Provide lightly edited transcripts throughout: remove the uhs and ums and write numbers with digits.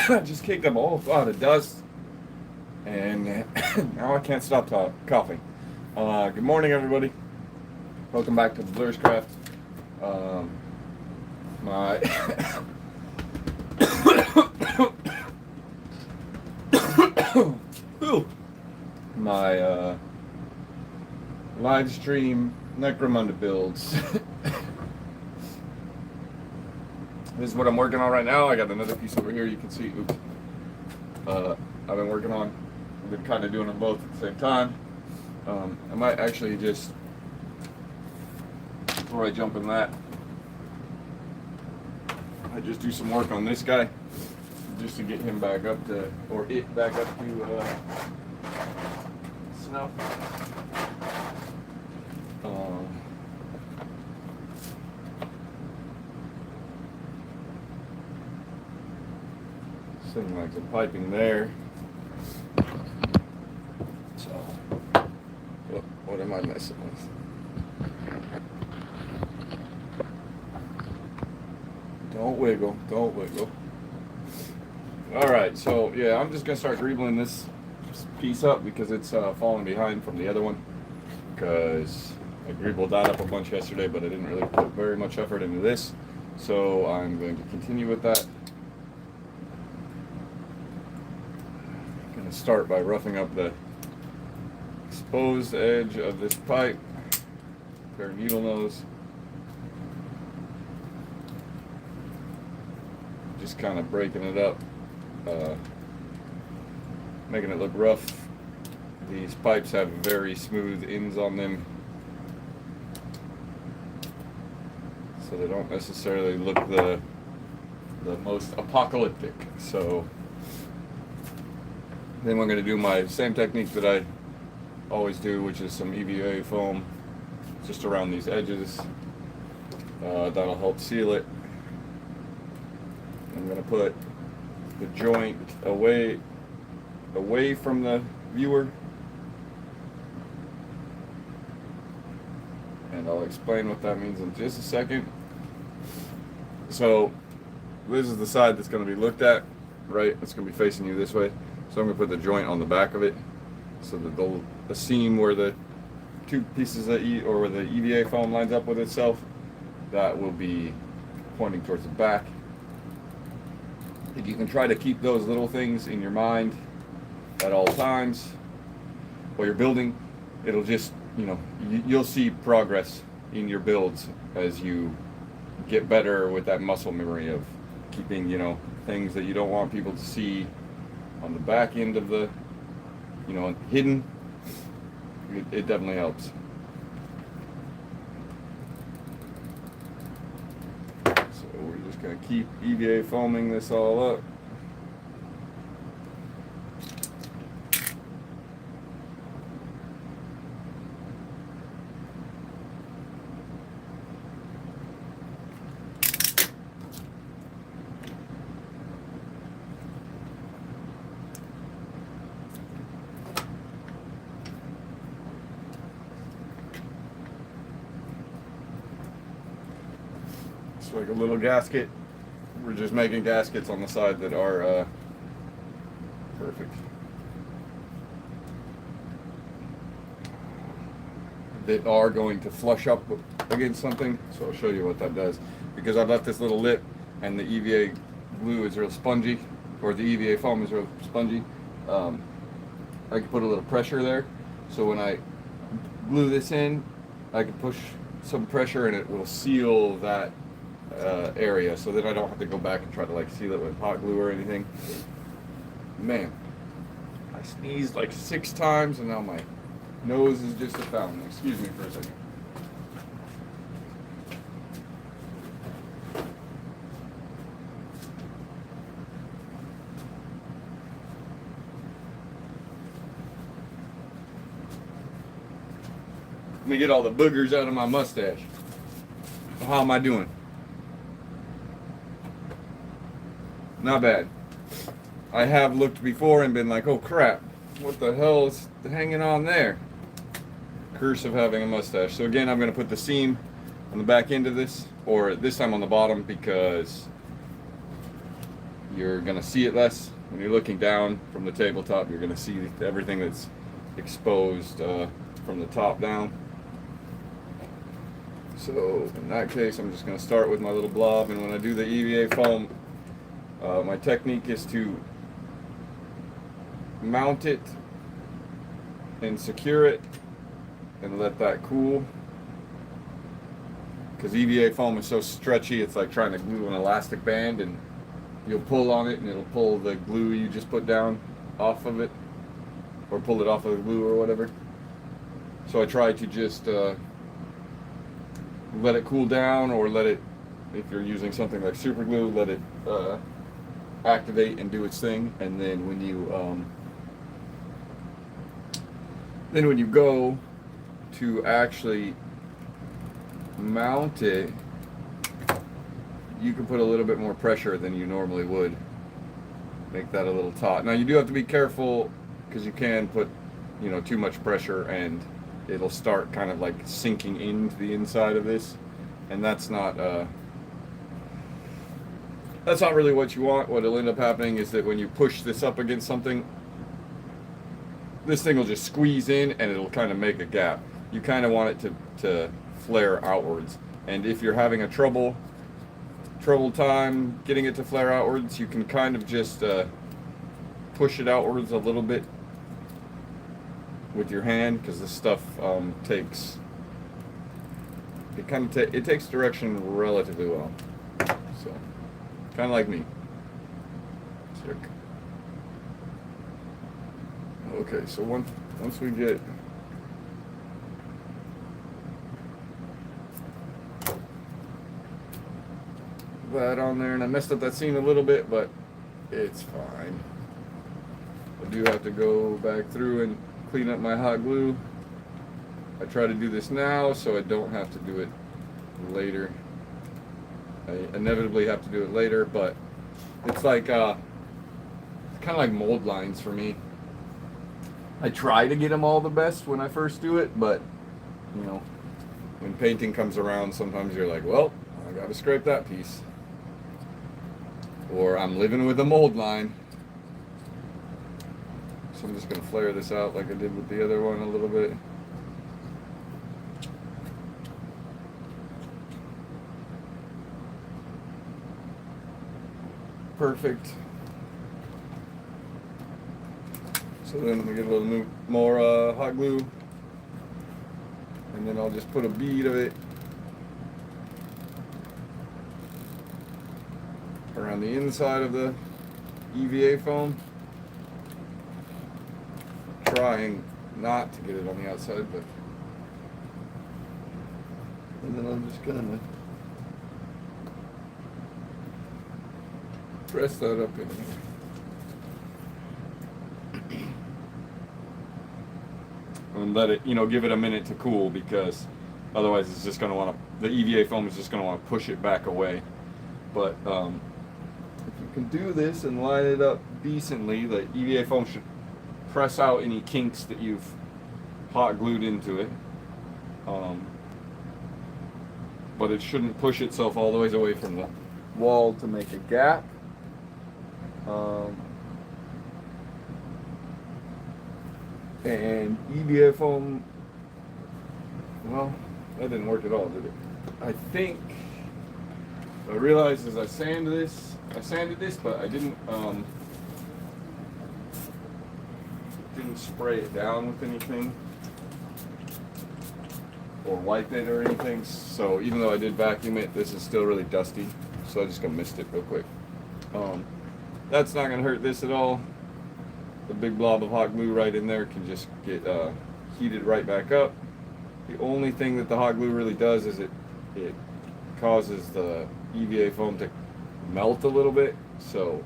just kicked them all out of dust, and now I can't stop coughing. Good morning, everybody. Welcome back to the Blur's Craft. My my live stream Necromunda builds. This is what I'm working on right now. I got another piece over here. You can see. Oops. I've been working on. I've been kind of doing them both at the same time. I might actually just, before I jump in that, I just do some work on this guy, just to get him back up to, or it back up to snuff. Something like some piping there. So, what am I messing with? Don't wiggle, don't wiggle. All right, so yeah, I'm just gonna start greebling this piece up because it's falling behind from the other one. Because I greebled that up a bunch yesterday, but I didn't really put very much effort into this. So I'm going to continue with that. Start by roughing up the exposed edge of this pipe, bare needle nose, just kind of breaking it up, making it look rough. These pipes have very smooth ends on them, so they don't necessarily look the most apocalyptic. So then we're going to do my same technique that I always do, which is some EVA foam just around these edges. That'll help seal it. I'm going to put the joint away from the viewer, and I'll explain what that means in just a second. So this is the side that's going to be looked at, right? It's going to be facing you this way. So I'm going to put the joint on the back of it, so that the seam where the two pieces of where the EVA foam lines up with itself, that will be pointing towards the back. If you can try to keep those little things in your mind at all times while you're building, it'll just, you'll see progress in your builds as you get better with that muscle memory of keeping, things that you don't want people to see on the back end of the, hidden. It definitely helps. So we're just going to keep EVA foaming this all up. Like a little gasket. We're just making gaskets on the side that are perfect. That are going to flush up against something. So I'll show you what that does. Because I've left this little lip and the EVA glue is real spongy, or the EVA foam is real spongy. I can put a little pressure there. So when I glue this in, I can push some pressure and it will seal that area, so that I don't have to go back and try to seal it with hot glue or anything. Man, I sneezed like 6 times and now my nose is just a fountain. Excuse me for a second. Let me get all the boogers out of my mustache. How am I doing? Not bad. I have looked before and been like, oh crap, what the hell is hanging on there? Curse of having a mustache. So again, I'm going to put the seam on the back end of this, or this time on the bottom, because you're going to see it less. When you're looking down from the tabletop, you're going to see everything that's exposed from the top down. So in that case, I'm just going to start with my little blob, and when I do the EVA foam, my technique is to mount it and secure it and let that cool, because EVA foam is so stretchy, it's like trying to glue an elastic band, and you'll pull on it and it'll pull the glue you just put down off of it, or pull it off of the glue or whatever. So I try to just let it cool down, or let it, if you're using something like super glue, let it activate and do its thing, and then when you go to actually mount it, you can put a little bit more pressure than you normally would. Make that a little taut. Now you do have to be careful, because you can put, you know, too much pressure and it'll start kind of like sinking into the inside of this, and that's not really what you want. What'll end up happening is that when you push this up against something, this thing will just squeeze in and it'll kind of make a gap. You kind of want it to flare outwards, and if you're having a trouble time getting it to flare outwards, you can kind of just push it outwards a little bit with your hand, because this stuff takes direction relatively well. So kind of like me. Okay, so once we get that on there, and I messed up that seam a little bit, but it's fine. I do have to go back through and clean up my hot glue. I try to do this now so I don't have to do it later. I inevitably have to do it later, but it's like it's kind of like mold lines for me. I try to get them all the best when I first do it, but you know, when painting comes around, sometimes you're like, well, I gotta scrape that piece, or I'm living with a mold line. So I'm just gonna flare this out like I did with the other one a little bit. Perfect. So then we get a little more hot glue, and then I'll just put a bead of it around the inside of the EVA foam, trying not to get it on the outside, but and then I'm just gonna press that up in here. And let it, give it a minute to cool, because otherwise it's just going to want to, the EVA foam is just going to want to push it back away. But if you can do this and line it up decently, the EVA foam should press out any kinks that you've hot glued into it. But it shouldn't push itself all the way away from the wall to make a gap. And EVA foam, well, that didn't work at all, did it? I think what I realized is I sanded this, but I didn't spray it down with anything or wipe it or anything. So even though I did vacuum it, this is still really dusty. So I'm just gonna mist it real quick. That's not gonna hurt this at all. The big blob of hot glue right in there can just get heated right back up. The only thing that the hot glue really does is it causes the EVA foam to melt a little bit. So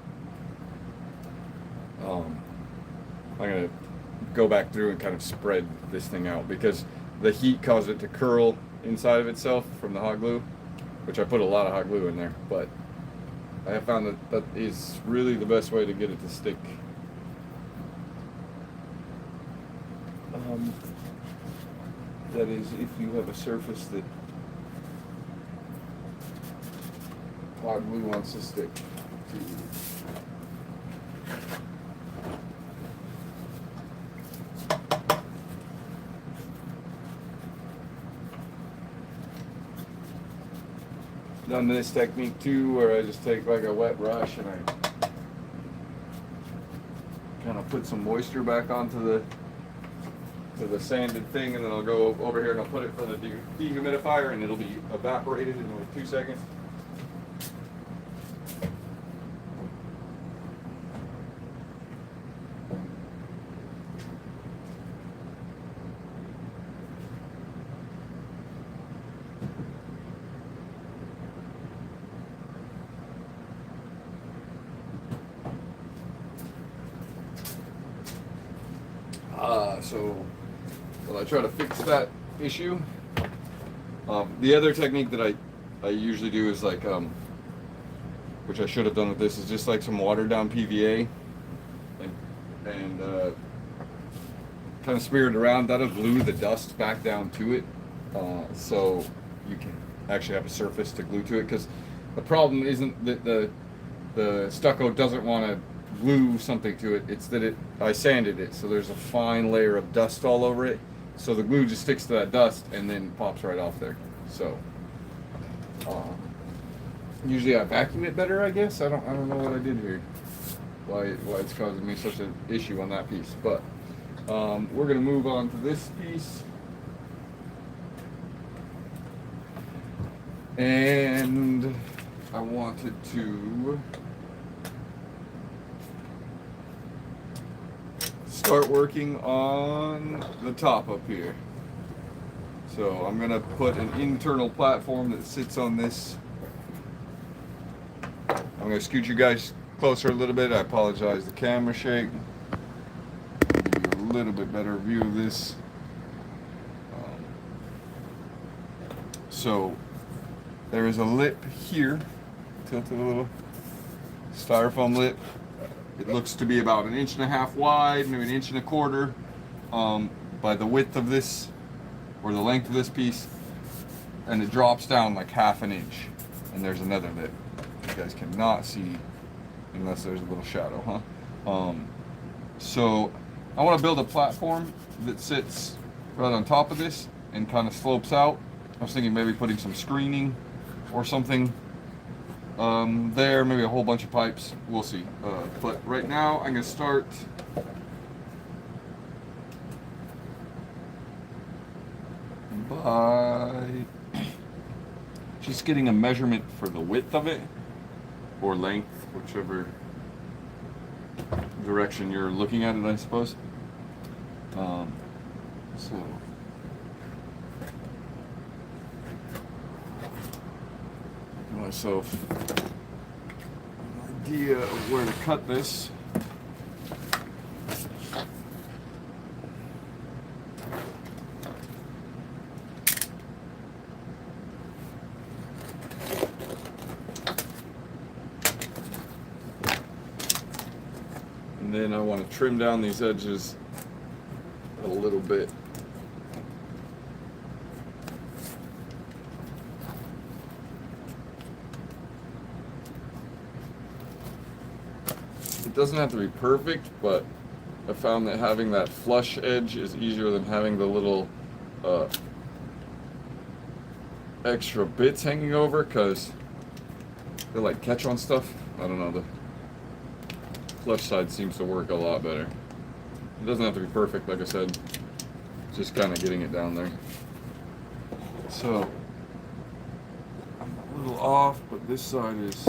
I'm going to go back through and kind of spread this thing out, because the heat caused it to curl inside of itself from the hot glue, which I put a lot of hot glue in there, but I have found that is really the best way to get it to stick. That is, if you have a surface that hot glue wants to stick to. Done this technique too, where I just take like a wet brush and I kind of put some moisture back onto the sanded thing, and then I'll go over here and I'll put it for the dehumidifier, and it'll be evaporated in like 2 seconds. So while I try to fix that issue, the other technique that I usually do is like, which I should have done with this, is just like some watered down PVA and kind of smear it around. That'll glue the dust back down to it, so you can actually have a surface to glue to it. Because the problem isn't that the stucco doesn't want to glue something to it, it's that I sanded it, so there's a fine layer of dust all over it, so the glue just sticks to that dust and then pops right off there. So usually I vacuum it better, I guess. I don't know what I did here, why it's causing me such an issue on that piece. But we're gonna move on to this piece, and I wanted to start working on the top up here. So I'm gonna put an internal platform that sits on this. I'm gonna scoot you guys closer a little bit. I apologize, the camera shake. Give you a little bit better view of this. So there is a lip here, tilted a little, styrofoam lip. It looks to be about 1.5 inches wide, maybe 1.25 inches by the width of this, or the length of this piece, and it drops down like 1/2 inch. And there's another lip. You guys cannot see unless there's a little shadow, huh? So I want to build a platform that sits right on top of this and kind of slopes out. I was thinking maybe putting some screening or something there, maybe a whole bunch of pipes, we'll see. But right now I'm gonna start by just getting a measurement for the width of it, or length, whichever direction you're looking at it, I suppose. So myself an idea of where to cut this. And then I want to trim down these edges a little bit. It doesn't have to be perfect, but I found that having that flush edge is easier than having the little extra bits hanging over, because they like catch on stuff. I don't know, the flush side seems to work a lot better. It doesn't have to be perfect, like I said, just kind of getting it down there. So I'm a little off, but this side is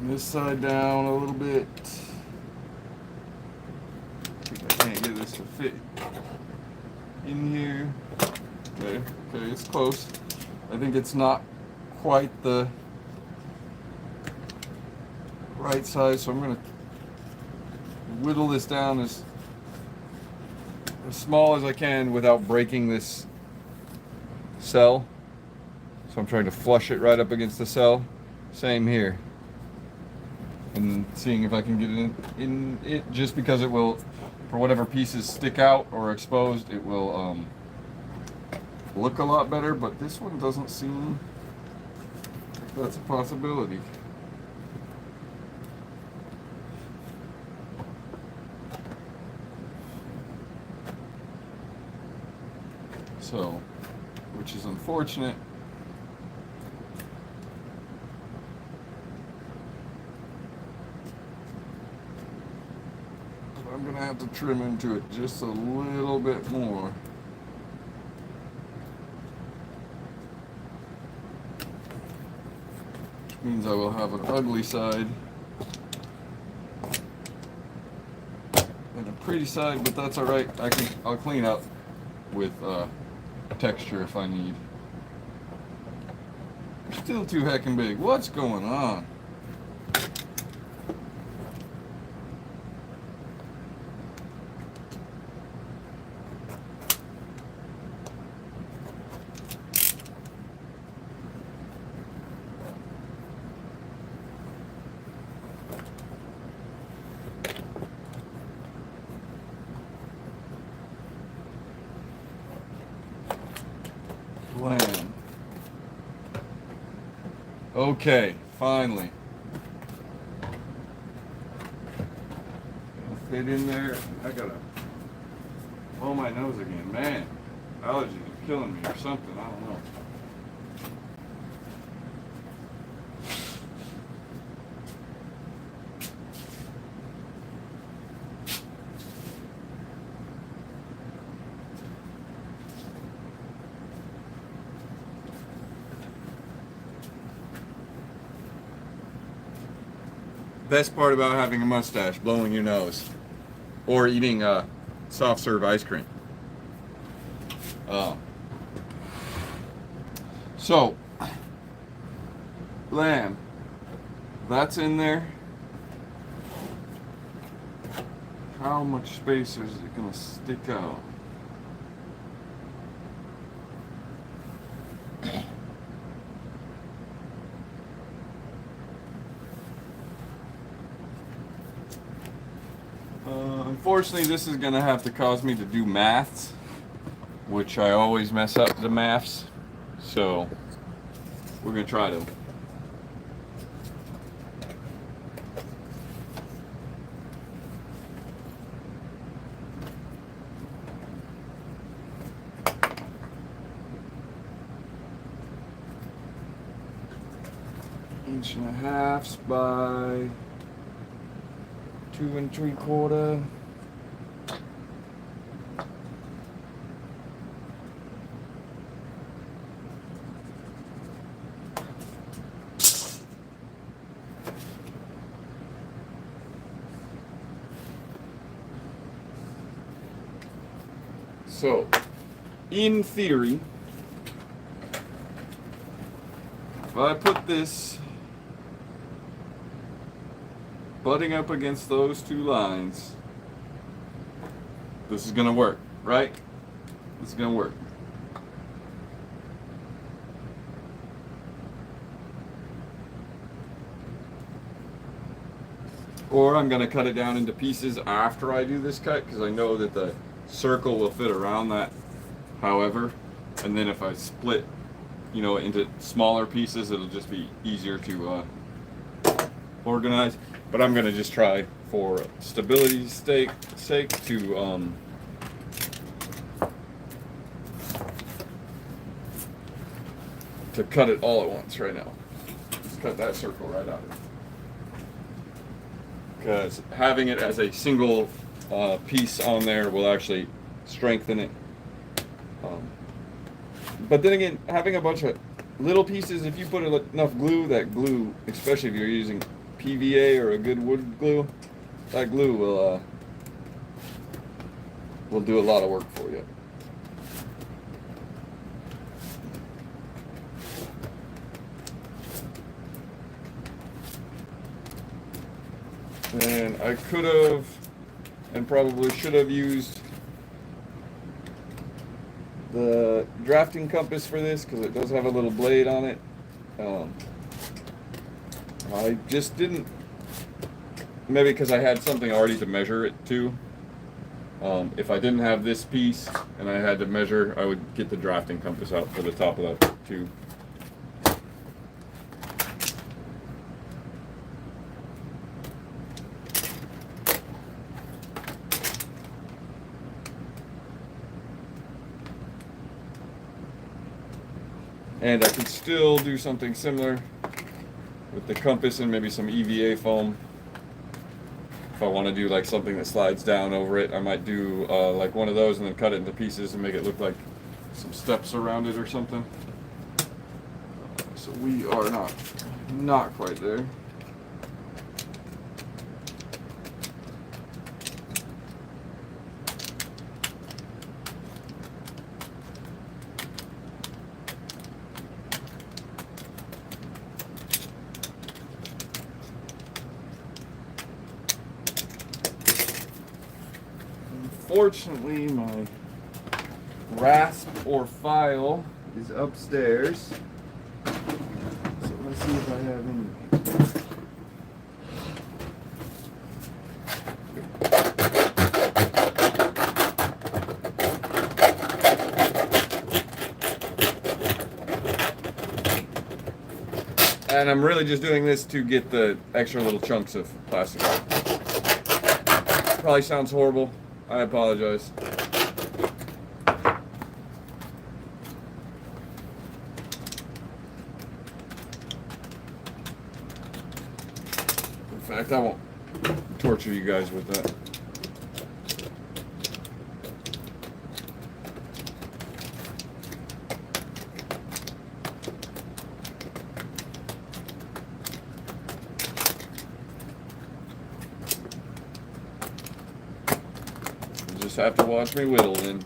this side down a little bit. I think I can't get this to fit in here. Okay, it's close. I think it's not quite the right size, so I'm gonna whittle this down as small as I can without breaking this cell. So I'm trying to flush it right up against the cell. Same here. And seeing if I can get it in it, just because it will, for whatever pieces stick out or exposed, it will look a lot better, but this one doesn't seem like that's a possibility. So, which is unfortunate. I'm going to have to trim into it just a little bit more. Which means I will have an ugly side and a pretty side, but that's all right. I'll clean up with texture if I need. Still too heckin' big. What's going on? Plan. Okay, finally. Gonna fit in there. I gotta blow my nose again. Man, allergies are killing me or something. I don't know. Best part about having a mustache, blowing your nose, or eating soft serve ice cream. So, lamb, that's in there. How much space is it gonna stick out? Unfortunately, this is gonna have to cause me to do maths, which I always mess up the maths. So we're gonna try to. Inch and a half by 2 3/4. So, in theory, if I put this butting up against those two lines, this is going to work, right? This is going to work. Or I'm going to cut it down into pieces after I do this cut, because I know that the circle will fit around that, however, and then if I split, you know, into smaller pieces, it'll just be easier to organize. But I'm going to just try, for stability's sake, to cut it all at once right now. Just cut that circle right out of it. Because having it as a single piece on there will actually strengthen it. But then again, having a bunch of little pieces, if you put enough glue, that glue, especially if you're using PVA or a good wood glue, that glue will do a lot of work for you. And I could have, and probably should have, used the drafting compass for this because it does have a little blade on it. I just didn't, maybe because I had something already to measure it to. If I didn't have this piece and I had to measure, I would get the drafting compass out for the top of that tube. And I could still do something similar with the compass and maybe some EVA foam. If I want to do like something that slides down over it, I might do like one of those and then cut it into pieces and make it look like some steps around it or something. So we are not quite there. Unfortunately, my rasp or file is upstairs. So let's see if I have any. And I'm really just doing this to get the extra little chunks of plastic out. Probably sounds horrible. I apologize. In fact, I won't torture you guys with that. Just have to watch me whittle then.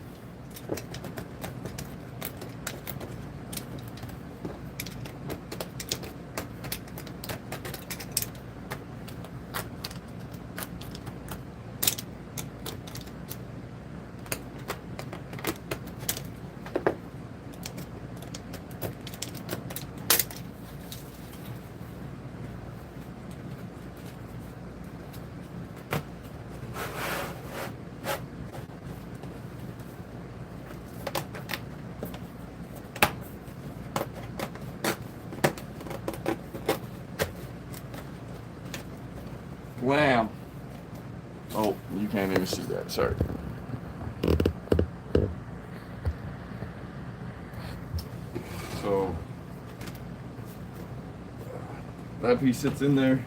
Wham! Oh, you can't even see that, sorry. So, that piece sits in there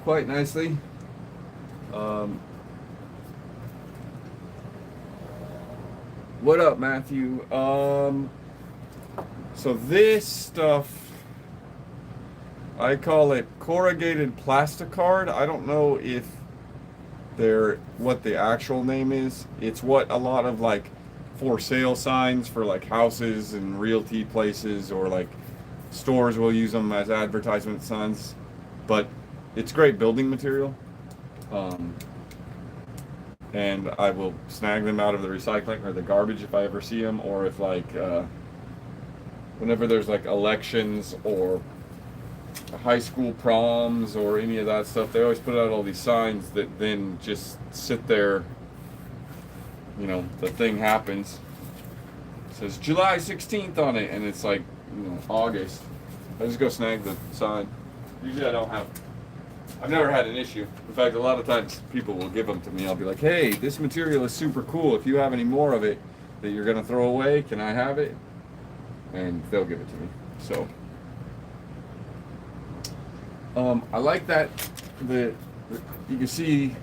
quite nicely. What up, Matthew? So this stuff, I call it corrugated plasticard. I don't know if what the actual name is. It's what a lot of like for sale signs for like houses and realty places or like stores will use them as advertisement signs. But it's great building material. And I will snag them out of the recycling or the garbage if I ever see them, or if like whenever there's like elections or high school proms or any of that stuff, they always put out all these signs that then just sit there. You know, the thing happens. It says July 16th on it, and it's like, you know, August. I just go snag the sign. Usually I've never had an issue. In fact, a lot of times people will give them to me. I'll be like, hey, this material is super cool. If you have any more of it that you're going to throw away, can I have it? And they'll give it to me. So, I like that you can see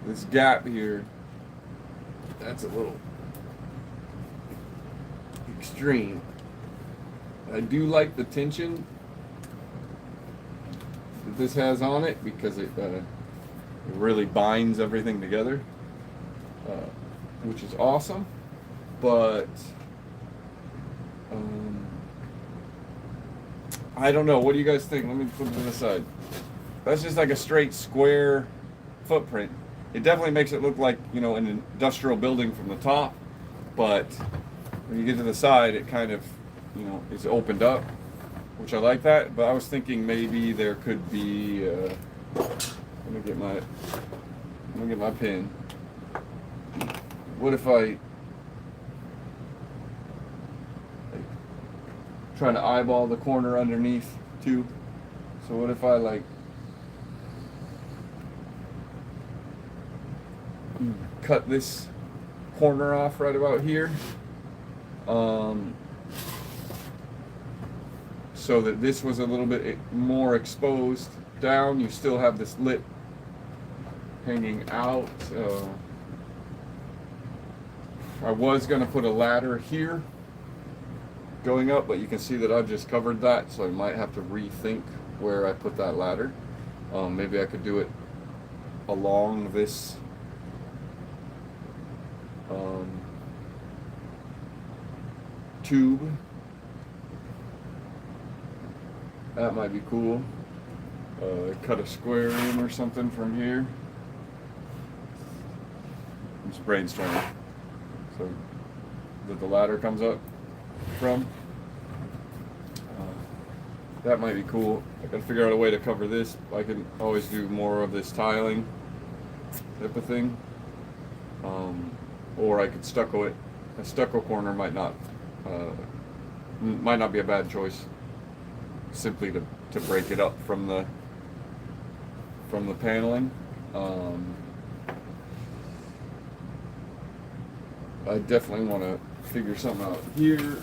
this gap here. That's a little extreme. I do like the tension that this has on it because it really binds everything together, which is awesome. But I don't know. What do you guys think? Let me put it to the side. That's just like a straight square footprint. It definitely makes it look like, you know, an industrial building from the top, but when you get to the side, it kind of, you know, is opened up, which I like that. But I was thinking maybe there could be. Let me get my pin. What if I trying to eyeball the corner underneath too? So what if I like cut this corner off right about here, so that this was a little bit more exposed down. You still have this lip hanging out. I was going to put a ladder here going up, but you can see that I've just covered that, so I might have to rethink where I put that ladder. Maybe I could do it along this tube. That might be cool. Cut a square in or something from here. I'm just brainstorming. So that the ladder comes up from. That might be cool. I gotta figure out a way to cover this. I can always do more of this tiling type of thing. Or I could stucco it. A stucco corner might not be a bad choice. Simply to break it up from the paneling. I definitely want to figure something out here.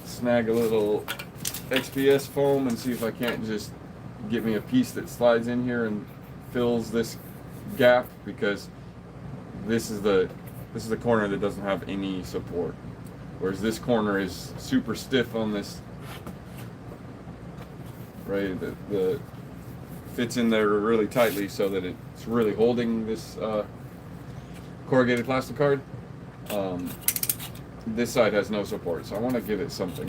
Snag a little XPS foam and see if I can't just get me a piece that slides in here and fills this gap, because this is the corner that doesn't have any support, whereas this corner is super stiff on this, right? The fits in there really tightly so that it's really holding this corrugated plastic card. This side has no support, so I want to give it something.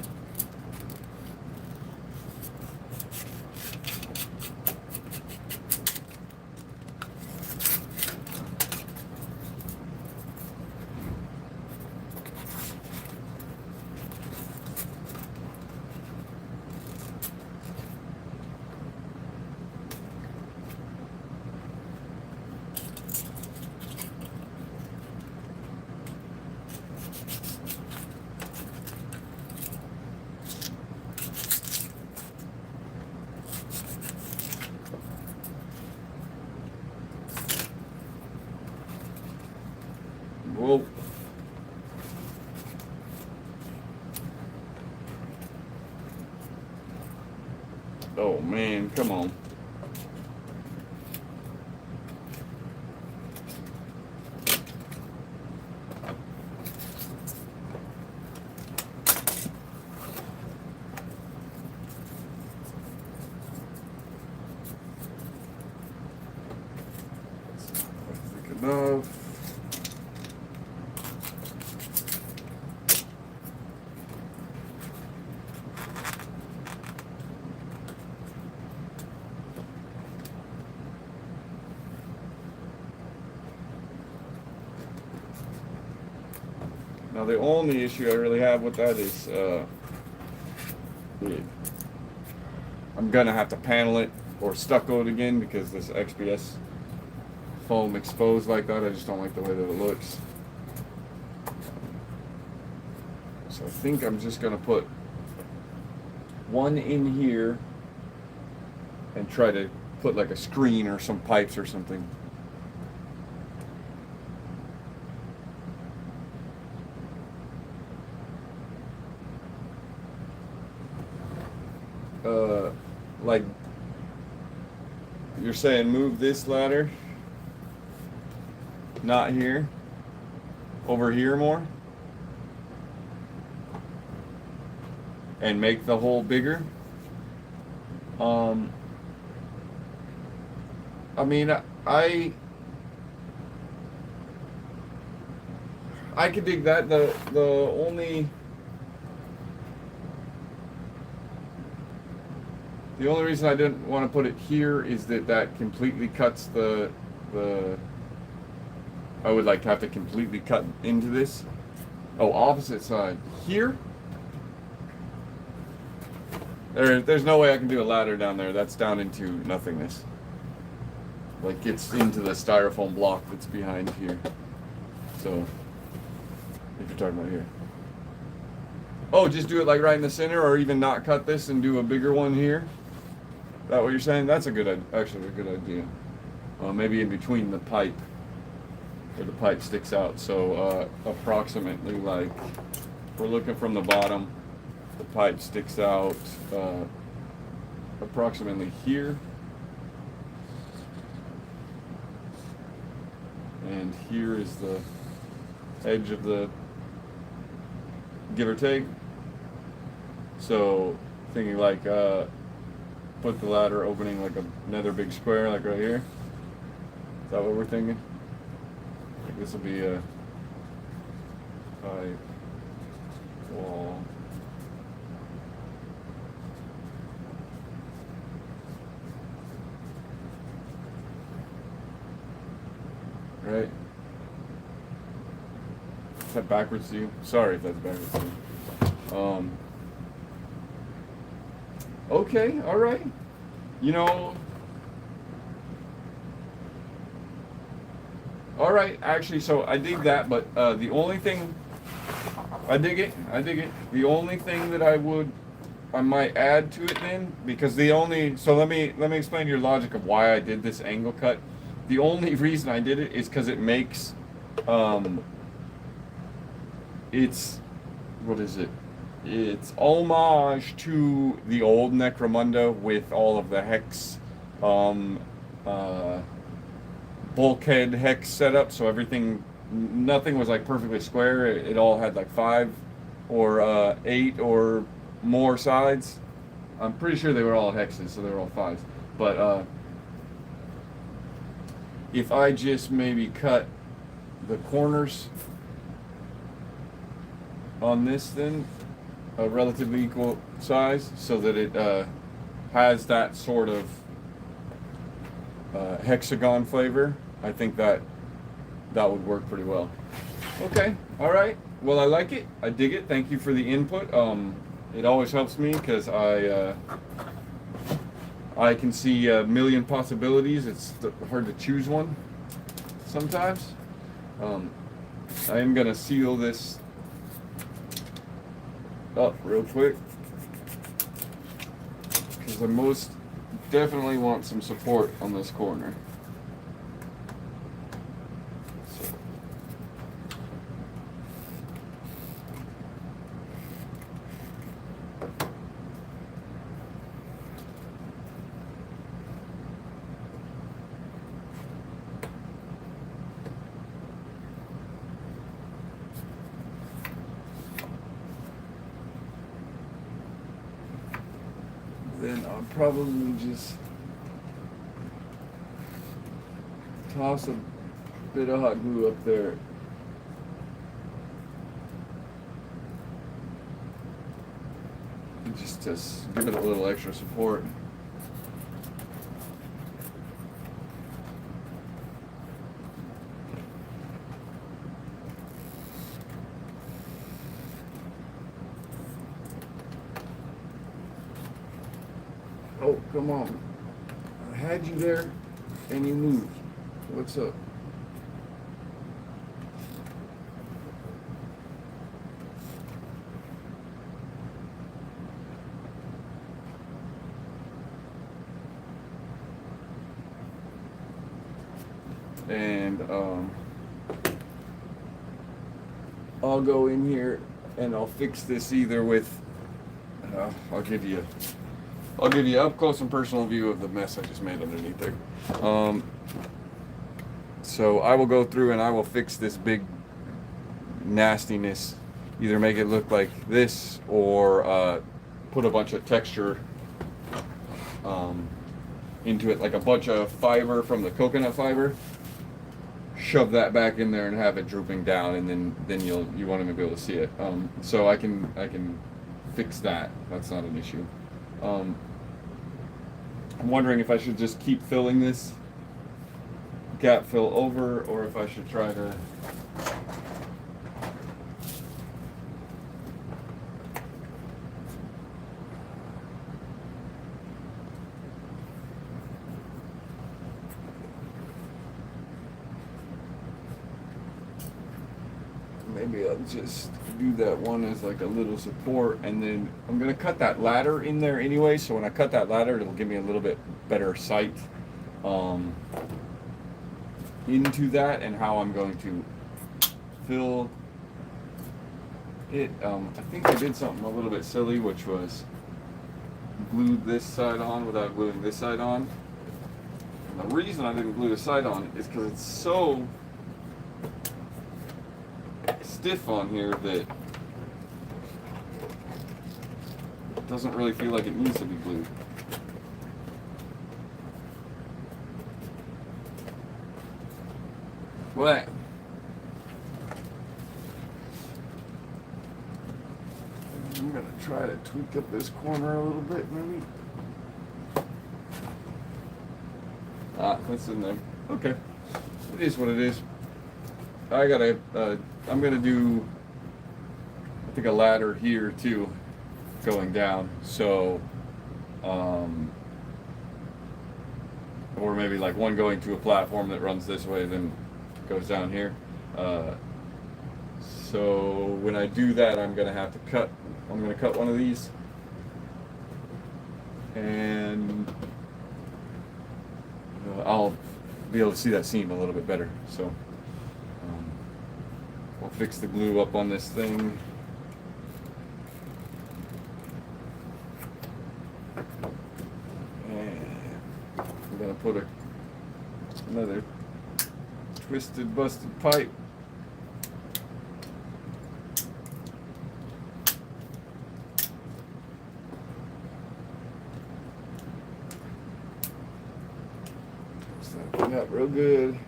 Well, oh man, come on. I think enough. Now the only issue I really have with that is I'm gonna have to panel it or stucco it again, because this XPS foam exposed like that, I just don't like the way that it looks. So I think I'm just gonna put one in here and try to put like a screen or some pipes or something. Like you're saying, move this ladder, not here, over here more, and make the hole bigger. I mean, I could dig that. The The only reason I didn't want to put it here is that completely cuts the I would like to have to completely cut into this. Oh, opposite side. Here? There's no way I can do a ladder down there. That's down into nothingness. Like, it's into the styrofoam block that's behind here. So, if you're talking about here. Oh, just do it like right in the center, or even not cut this and do a bigger one here? Is that what you're saying? That's actually a good idea. Maybe in between the pipe, where the pipe sticks out. So approximately, like, if we're looking from the bottom, the pipe sticks out approximately here. And here is the edge of the, give or take. So thinking like put the ladder opening like another big square, like right here. Is that what we're thinking? Like this will be a pipe wall. Right? Is that backwards to you? Sorry if that's backwards to you. Okay, all right. You know, all right. Actually, so I dig that, but the only thing, I dig it. The only thing that I might add to it then, because so let me explain your logic of why I did this angle cut. The only reason I did it is because it makes, it's, what is it? It's homage to the old Necromunda with all of the hex, bulkhead hex setup. So nothing was like perfectly square. It all had like 5 or 8 or more sides. I'm pretty sure they were all hexes, so they were all 5s. But if I just maybe cut the corners on this, then a relatively equal size, so that it has that sort of hexagon flavor, I think that would work pretty well. Okay, all right. Well, I like it. I dig it. Thank you for the input. It always helps me because I can see a million possibilities. It's hard to choose one sometimes. I am gonna seal this up real quick because I most definitely want some support on this corner. So. Then I'll probably just toss a bit of hot glue up there. And just give it a little extra support. Oh, come on. I had you there and you moved. What's up? And I'll go in here and I'll fix this either with I'll give you up close and personal view of the mess I just made underneath there. So I will go through and I will fix this big nastiness, either make it look like this or put a bunch of texture into it, like a bunch of fiber from the coconut fiber. Shove that back in there and have it drooping down, and then you want to be able to see it. So I can fix that. That's not an issue. I'm wondering if I should just keep filling this gap fill over, or if I should try to maybe I'll just do that one as like a little support, and then I'm gonna cut that ladder in there anyway, so when I cut that ladder it'll give me a little bit better sight into that and how I'm going to fill it. I think I did something a little bit silly, which was glued this side on without gluing this side on. And the reason I didn't glue this side on is because it's so stiff on here that it doesn't really feel like it needs to be glued. But I'm gonna try to tweak up this corner a little bit, maybe. That's in there. Okay, it is what it is. I gotta. I'm gonna do, I think, a ladder here too, going down. So, or maybe like one going to a platform that runs this way, then goes down here. So when I do that, I'm gonna have to cut. I'm gonna cut one of these, and I'll be able to see that seam a little bit better. So we'll fix the glue up on this thing. And I'm gonna put another twisted, busted pipe. Set that up real good.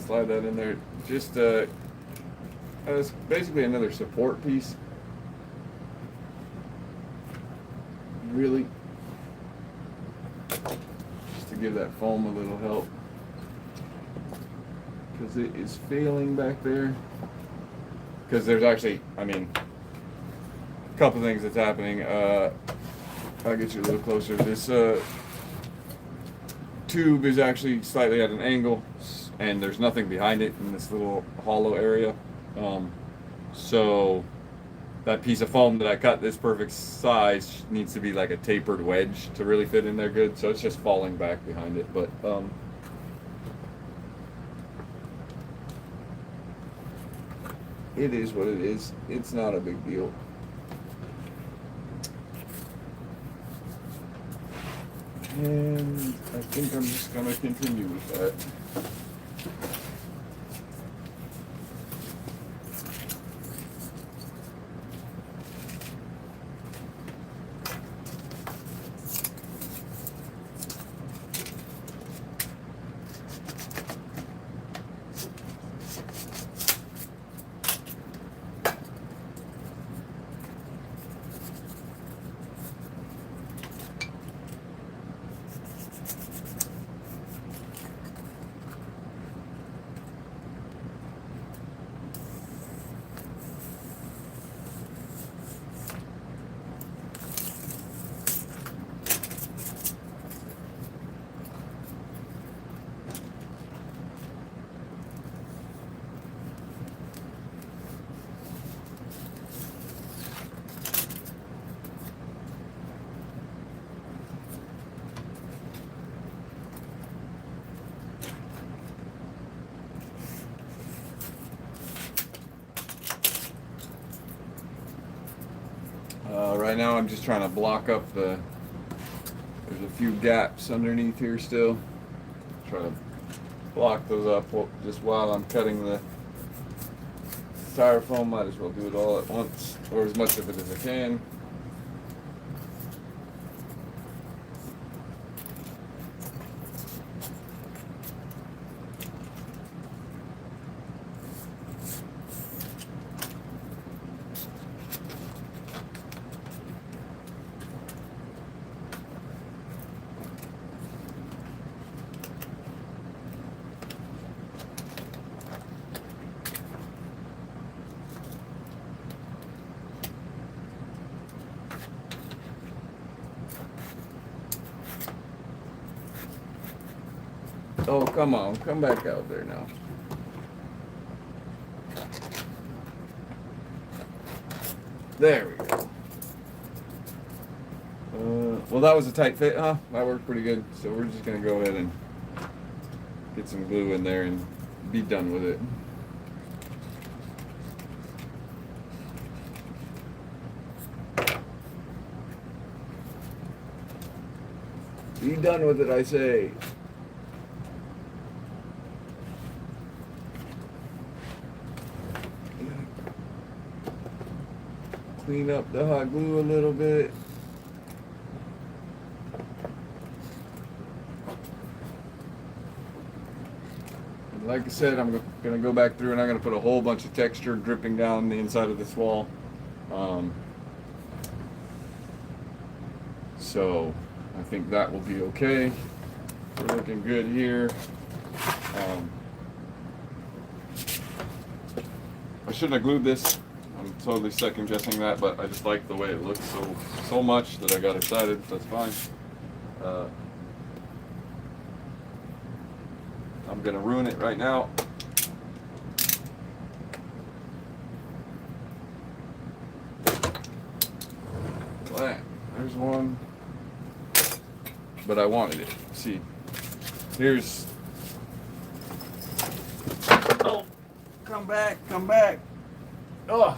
Slide that in there. Just it's basically another support piece. Really, just to give that foam a little help, because it is failing back there. Because there's actually, I mean, a couple things that's happening. I'll get you a little closer. This tube is actually slightly at an angle, and there's nothing behind it in this little hollow area. So that piece of foam that I cut this perfect size needs to be like a tapered wedge to really fit in there good. So it's just falling back behind it. But it is what it is. It's not a big deal. And I think I'm just gonna continue with that. Right now I'm just trying to block up there's a few gaps underneath here still. Try to block those up just while I'm cutting the styrofoam. Might as well do it all at once, or as much of it as I can. Oh, come on, come back out there now. There we go. Well, that was a tight fit, huh? That worked pretty good. So we're just gonna go ahead and get some glue in there and be done with it. Be done with it, I say. Clean up the hot glue a little bit. And like I said, I'm going to go back through and I'm going to put a whole bunch of texture dripping down the inside of this wall. So I think that will be okay. We're looking good here. I shouldn't have glued this. I'm totally second guessing that, but I just like the way it looks so much that I got excited. That's fine. I'm gonna ruin it right now. There's one, but I wanted it. See, here's. Oh, come back, come back. Oh.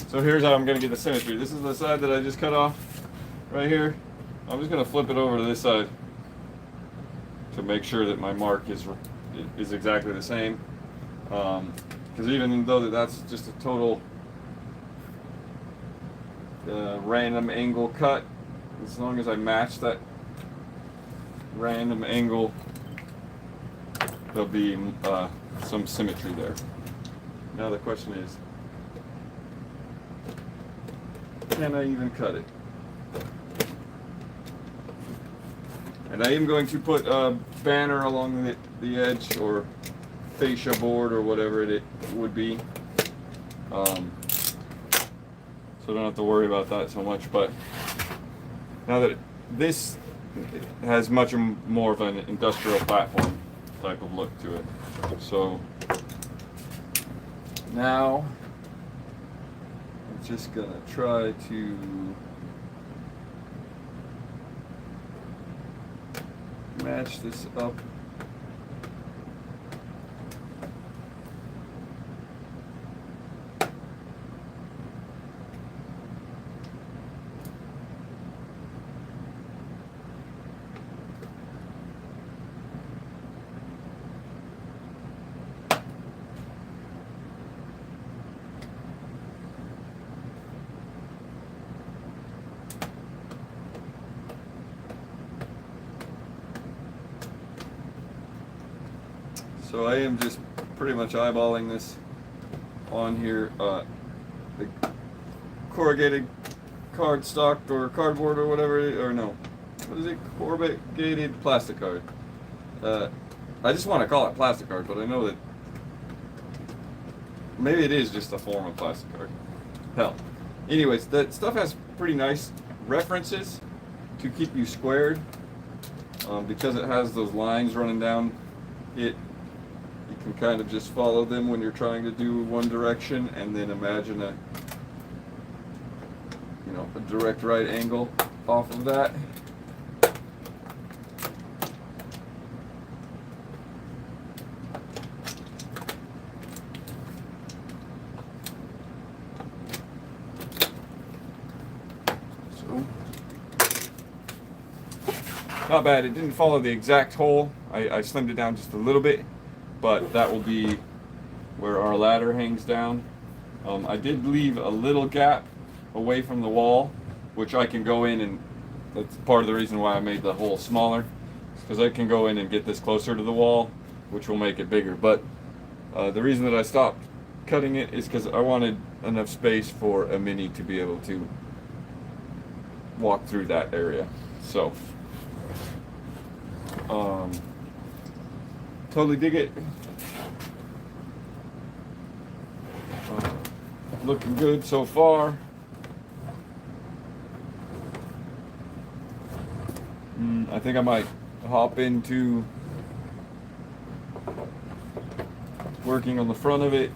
So here's how I'm going to get the symmetry. This is the side that I just cut off right here. I'm just going to flip it over to this side to make sure that my mark is exactly the same. Because even though that's just a total random angle cut, as long as I match that random angle, there'll be some symmetry there. Now the question is, can I even cut it? And I am going to put a banner along the edge, or fascia board, or whatever it would be. So I don't have to worry about that so much. But now that this has much more of an industrial platform type of look to it. So now I'm just gonna try to match this up. So I am just pretty much eyeballing this on here. The corrugated cardstock or cardboard or whatever it is, or no, what is it? Corrugated plastic card. I just want to call it plastic card, but I know that maybe it is just a form of plastic card. Hell. Anyways, that stuff has pretty nice references to keep you squared, because it has those lines running down it. You can kind of just follow them when you're trying to do one direction, and then imagine a direct right angle off of that. So not bad. It didn't follow the exact hole. I slimmed it down just a little bit, but that will be where our ladder hangs down. I did leave a little gap away from the wall, which I can go in, and that's part of the reason why I made the hole smaller, because I can go in and get this closer to the wall, which will make it bigger. But the reason that I stopped cutting it is because I wanted enough space for a Mini to be able to walk through that area. So totally dig it. Looking good so far. I think I might hop into working on the front of it,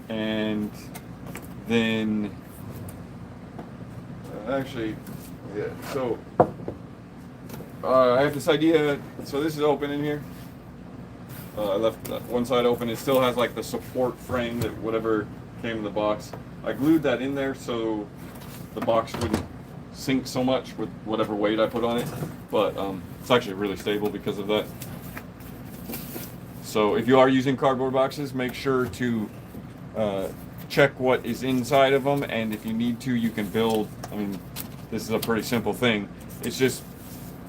and then actually, yeah. So I have this idea. So this is open in here. I left one side open. It still has like the support frame that whatever came in the box. I glued that in there so the box wouldn't sink so much with whatever weight I put on it. But it's actually really stable because of that. So if you are using cardboard boxes, make sure to check what is inside of them, and if you need to, you can build. I mean, this is a pretty simple thing. It's just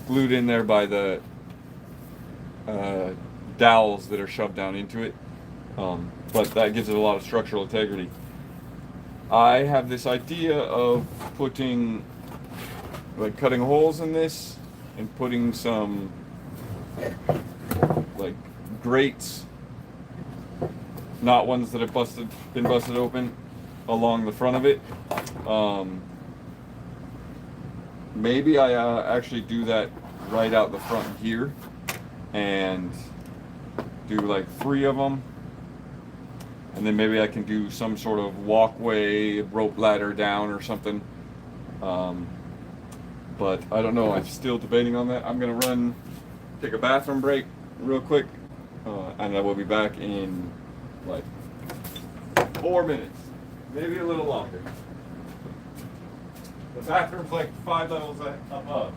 glued in there by the dowels that are shoved down into it, but that gives it a lot of structural integrity. I have this idea of putting, like, cutting holes in this and putting some like grates, not ones that have been busted open, along the front of it. Maybe I actually do that right out the front here and do like 3 of them, and then maybe I can do some sort of walkway, rope ladder down or something. But I don't know. I'm still debating on that. I'm gonna take a bathroom break real quick, and I will be back in like 4 minutes, maybe a little longer. The bathroom's like 5 levels above.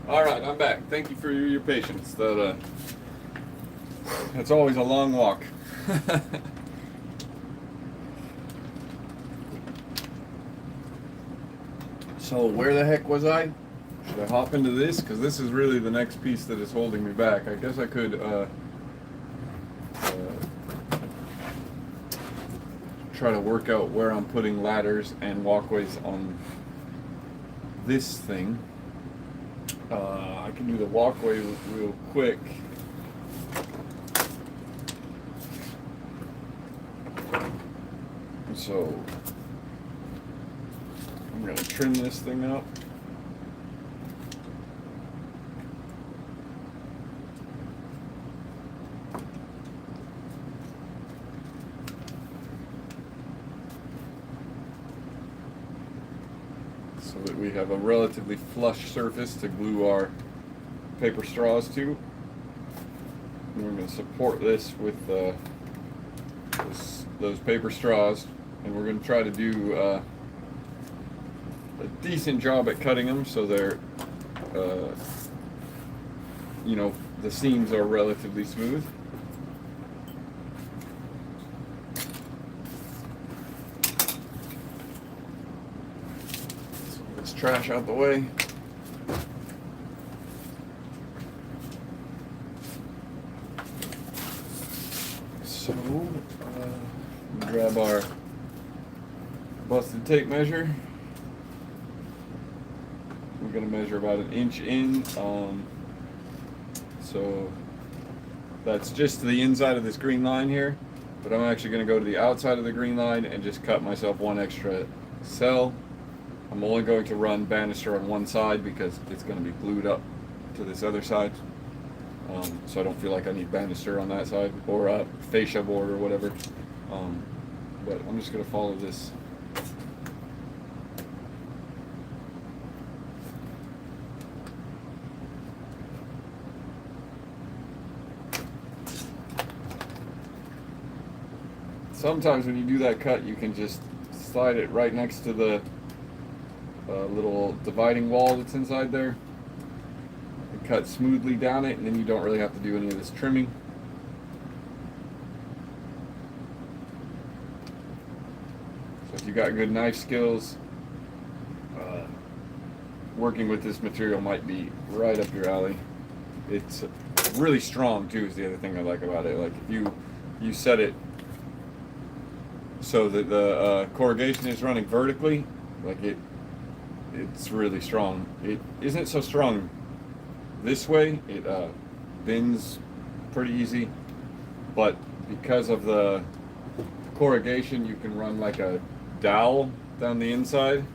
All right, I'm back. Thank you for your patience. That's always a long walk. So where the heck was I? Should I hop into this? Because this is really the next piece that is holding me back. I guess I could try to work out where I'm putting ladders and walkways on this thing. I can do the walkway real quick. So I'm going to trim this thing up. So that we have a relatively flush surface to glue our paper straws to. And we're going to support this with those paper straws, and we're going to try to do a decent job at cutting them so they're, you know, the seams are relatively smooth. Trash out the way. So, grab our busted tape measure. We're going to measure about 1 inch in. So that's just to the inside of this green line here, but I'm actually going to go to the outside of the green line and just cut myself 1 extra cell. I'm only going to run banister on one side because it's going to be glued up to this other side. So I don't feel like I need banister on that side, or fascia board or whatever. But I'm just going to follow this. Sometimes when you do that cut, you can just slide it right next to the little dividing wall that's inside there and cut smoothly down it, and then you don't really have to do any of this trimming. So if you got good knife skills, working with this material might be right up your alley. It's really strong too, is the other thing I like about it. Like if you set it so that the corrugation is running vertically, like it's really strong. It isn't so strong this way. It bends pretty easy, but because of the corrugation, you can run like a dowel down the inside,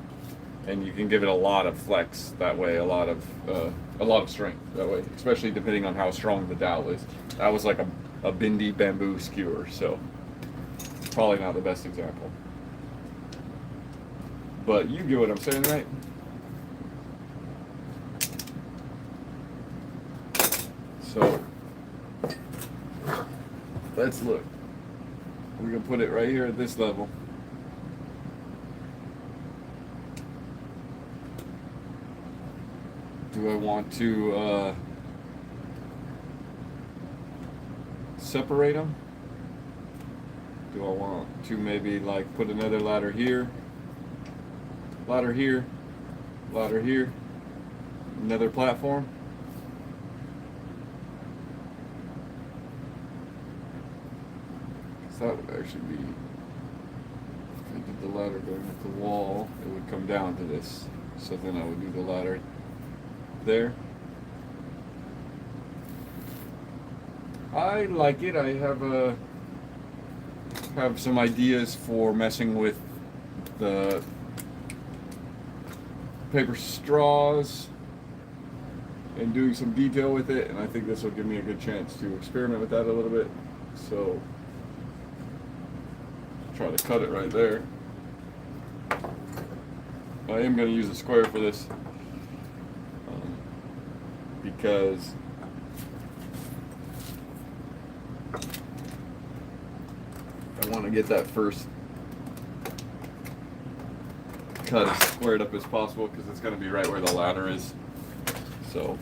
and you can give it a lot of flex that way, a lot of strength that way, especially depending on how strong the dowel is. That was like a bendy bamboo skewer, so it's probably not the best example. But you get what I'm saying, right? So let's look. We're gonna put it right here at this level. Do I want to separate them? Do I want to maybe like put another ladder here, ladder here, ladder here, another platform? That would actually be, if I did the ladder going with the wall, it would come down to this. So then I would do the ladder there. I like it. I have some ideas for messing with the paper straws and doing some detail with it, and I think this will give me a good chance to experiment with that a little bit. So try to cut it right there. I am going to use a square for this because I want to get that first cut as squared up as possible, because it's going to be right where the ladder is. So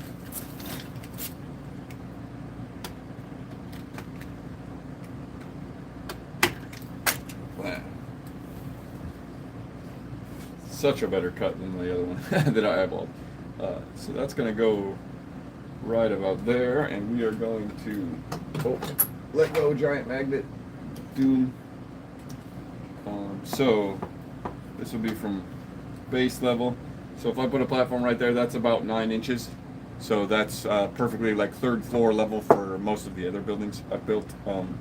such a better cut than the other one that I eyeballed. So that's going to go right about there, and we are going to let go giant magnet, doom. So this will be from base level. So if I put a platform right there, that's about 9 inches. So that's perfectly like 3rd floor level for most of the other buildings I've built.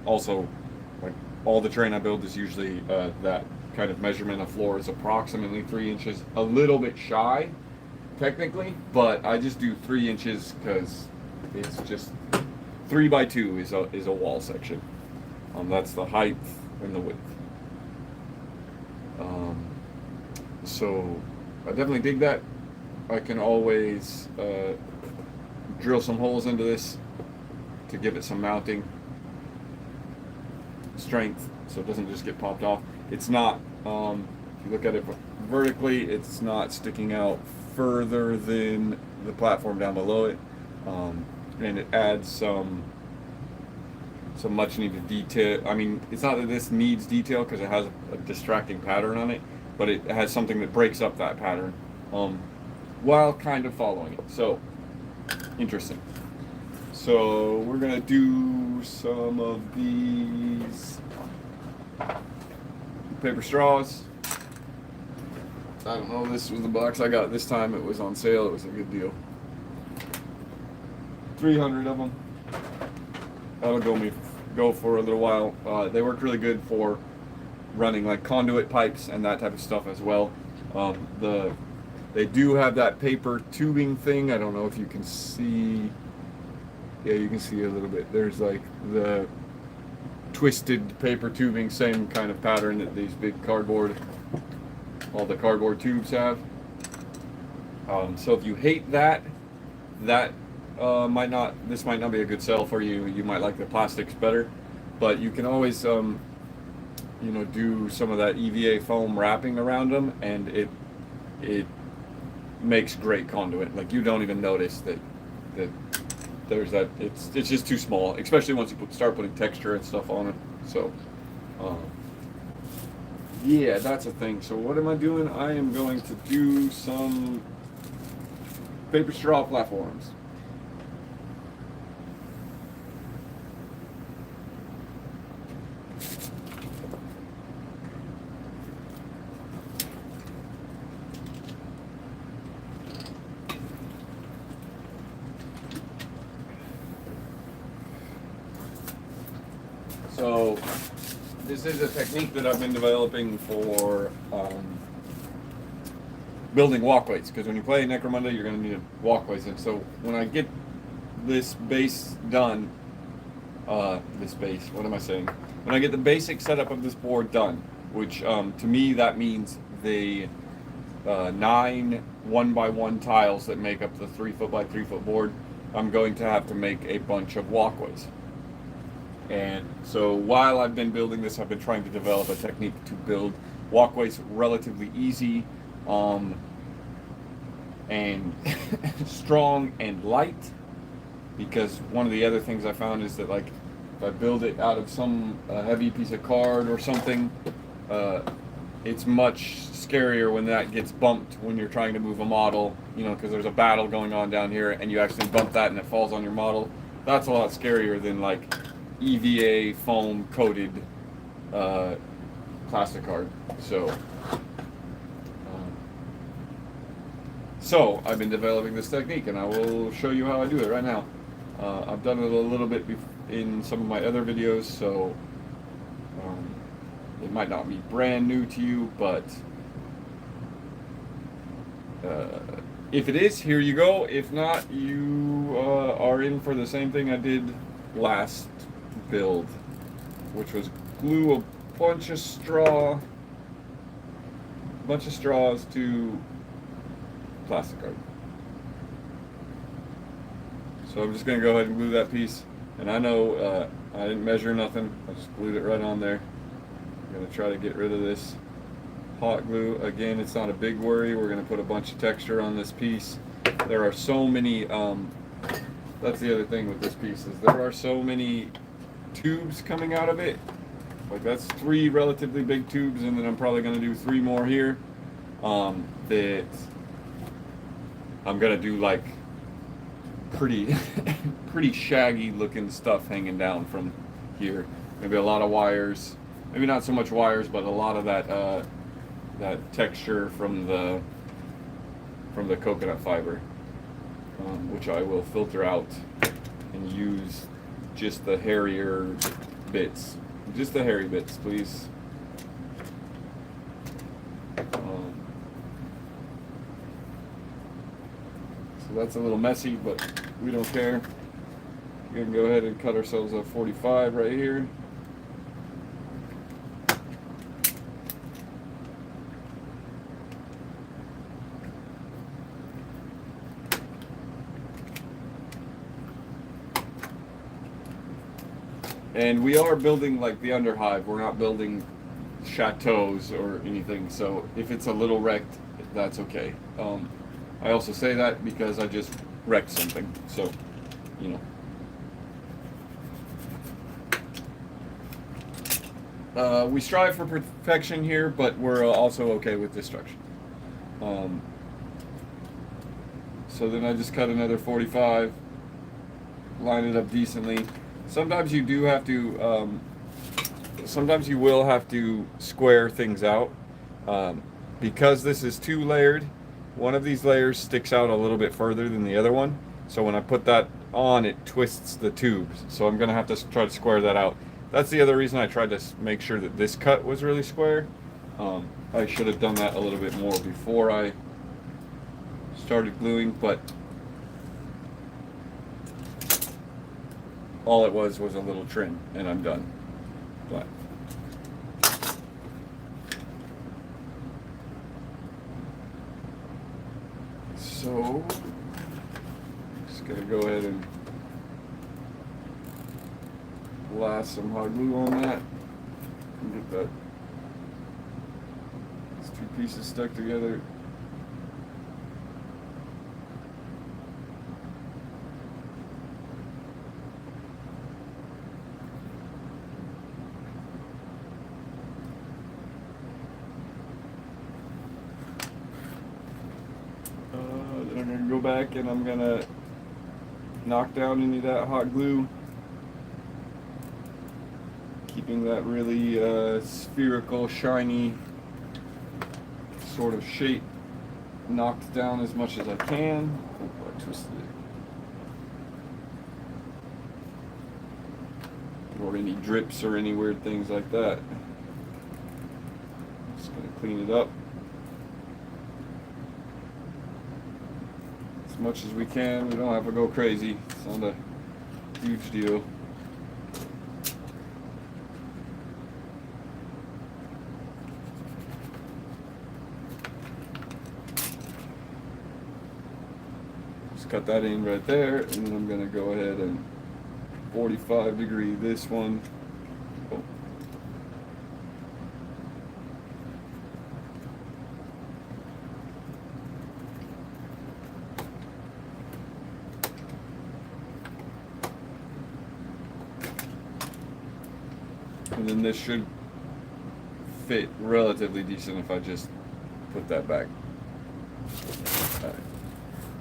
Also, like all the terrain I build is usually that kind of measurement of floor is approximately 3 inches. A little bit shy, technically, but I just do 3 inches because it's just 3 by 2 is a wall section. That's the height and the width. So I definitely dig that. I can always drill some holes into this to give it some mounting strength so it doesn't just get popped off. It's not, if you look at it vertically, it's not sticking out further than the platform down below it, and it adds some much needed detail. I mean, it's not that this needs detail because it has a distracting pattern on it, but it has something that breaks up that pattern while kind of following it. So interesting. So we're gonna do some of these paper straws. I don't know, this was the box I got this time. It was on sale. It was a good deal. 300 of them. That'll go for a little while. They work really good for running like conduit pipes and that type of stuff as well. They do have that paper tubing thing. I don't know if you can see. Yeah, you can see a little bit. There's like the twisted paper tubing, same kind of pattern that these big all the cardboard tubes have. So if you hate that this might not be a good sell for you. You might like the plastics better, but you can always do some of that EVA foam wrapping around them, and it makes great conduit. Like, you don't even notice that there's that. It's just too small, especially once you start putting texture and stuff on it. So yeah, that's a thing. So what am I doing? I am going to do some paper straw platforms. So this is a technique that I've been developing for building walkways, because when you play Necromunda, you're going to need walkways. And so when I get this base done, what am I saying? When I get the basic setup of this board done, which to me that means the 9 1x1 tiles that make up the 3 foot by 3 foot board, I'm going to have to make a bunch of walkways. And so while I've been building this, I've been trying to develop a technique to build walkways relatively easy, and strong and light, because one of the other things I found is that, like, if I build it out of some heavy piece of card or something, it's much scarier when that gets bumped when you're trying to move a model, because there's a battle going on down here and you actually bump that and it falls on your model. That's a lot scarier than like EVA foam coated plastic card. So I've been developing this technique, and I will show you how I do it right now. I've done it a little bit in some of my other videos, so it might not be brand new to you, but if it is, here you go. If not, you are in for the same thing I did last build, which was glue a bunch of straws to plastic card. So I'm just going to go ahead and glue that piece, and I know I didn't measure nothing. I just glued it right on there. I'm going to try to get rid of this hot glue. Again, it's not a big worry. We're going to put a bunch of texture on this piece. There are so many, that's the other thing with this piece, is there are so many tubes coming out of it. Like, that's 3 relatively big tubes, and then I'm probably going to do 3 more here, that I'm going to do like pretty shaggy looking stuff hanging down from here. Maybe a lot of wires, maybe not so much wires, but a lot of that that texture from the coconut fiber, which I will filter out and use just the hairier bits, just the hairy bits, please. So that's a little messy, but we don't care. We can go ahead and cut ourselves a 45 right here. And we are building like the Underhive. We're not building chateaus or anything. So if it's a little wrecked, that's okay. I also say that because I just wrecked something. So, you know. We strive for perfection here, but we're also okay with destruction. So then I just cut another 45, line it up decently. Sometimes you do have to, sometimes you will have to square things out. Because this is 2 layered, one of these layers sticks out a little bit further than the other one. So when I put that on, it twists the tubes. So I'm gonna have to try to square that out. That's the other reason I tried to make sure that this cut was really square. I should have done that a little bit more before I started gluing, but all it was a little trim, and I'm done. But so just gonna go ahead and blast some hot glue on that and get that these 2 pieces stuck together. Then I'm gonna go back and I'm gonna knock down any of that hot glue, keeping that really spherical, shiny sort of shape knocked down as much as I can. Oh, I twisted it. Or any drips or any weird things like that. Just gonna clean it up as much as we can. We don't have to go crazy. It's not a huge deal. Just cut that in right there, and then I'm gonna go ahead and 45 degree this one. Oh. And then this should fit relatively decent if I just put that back. Alright.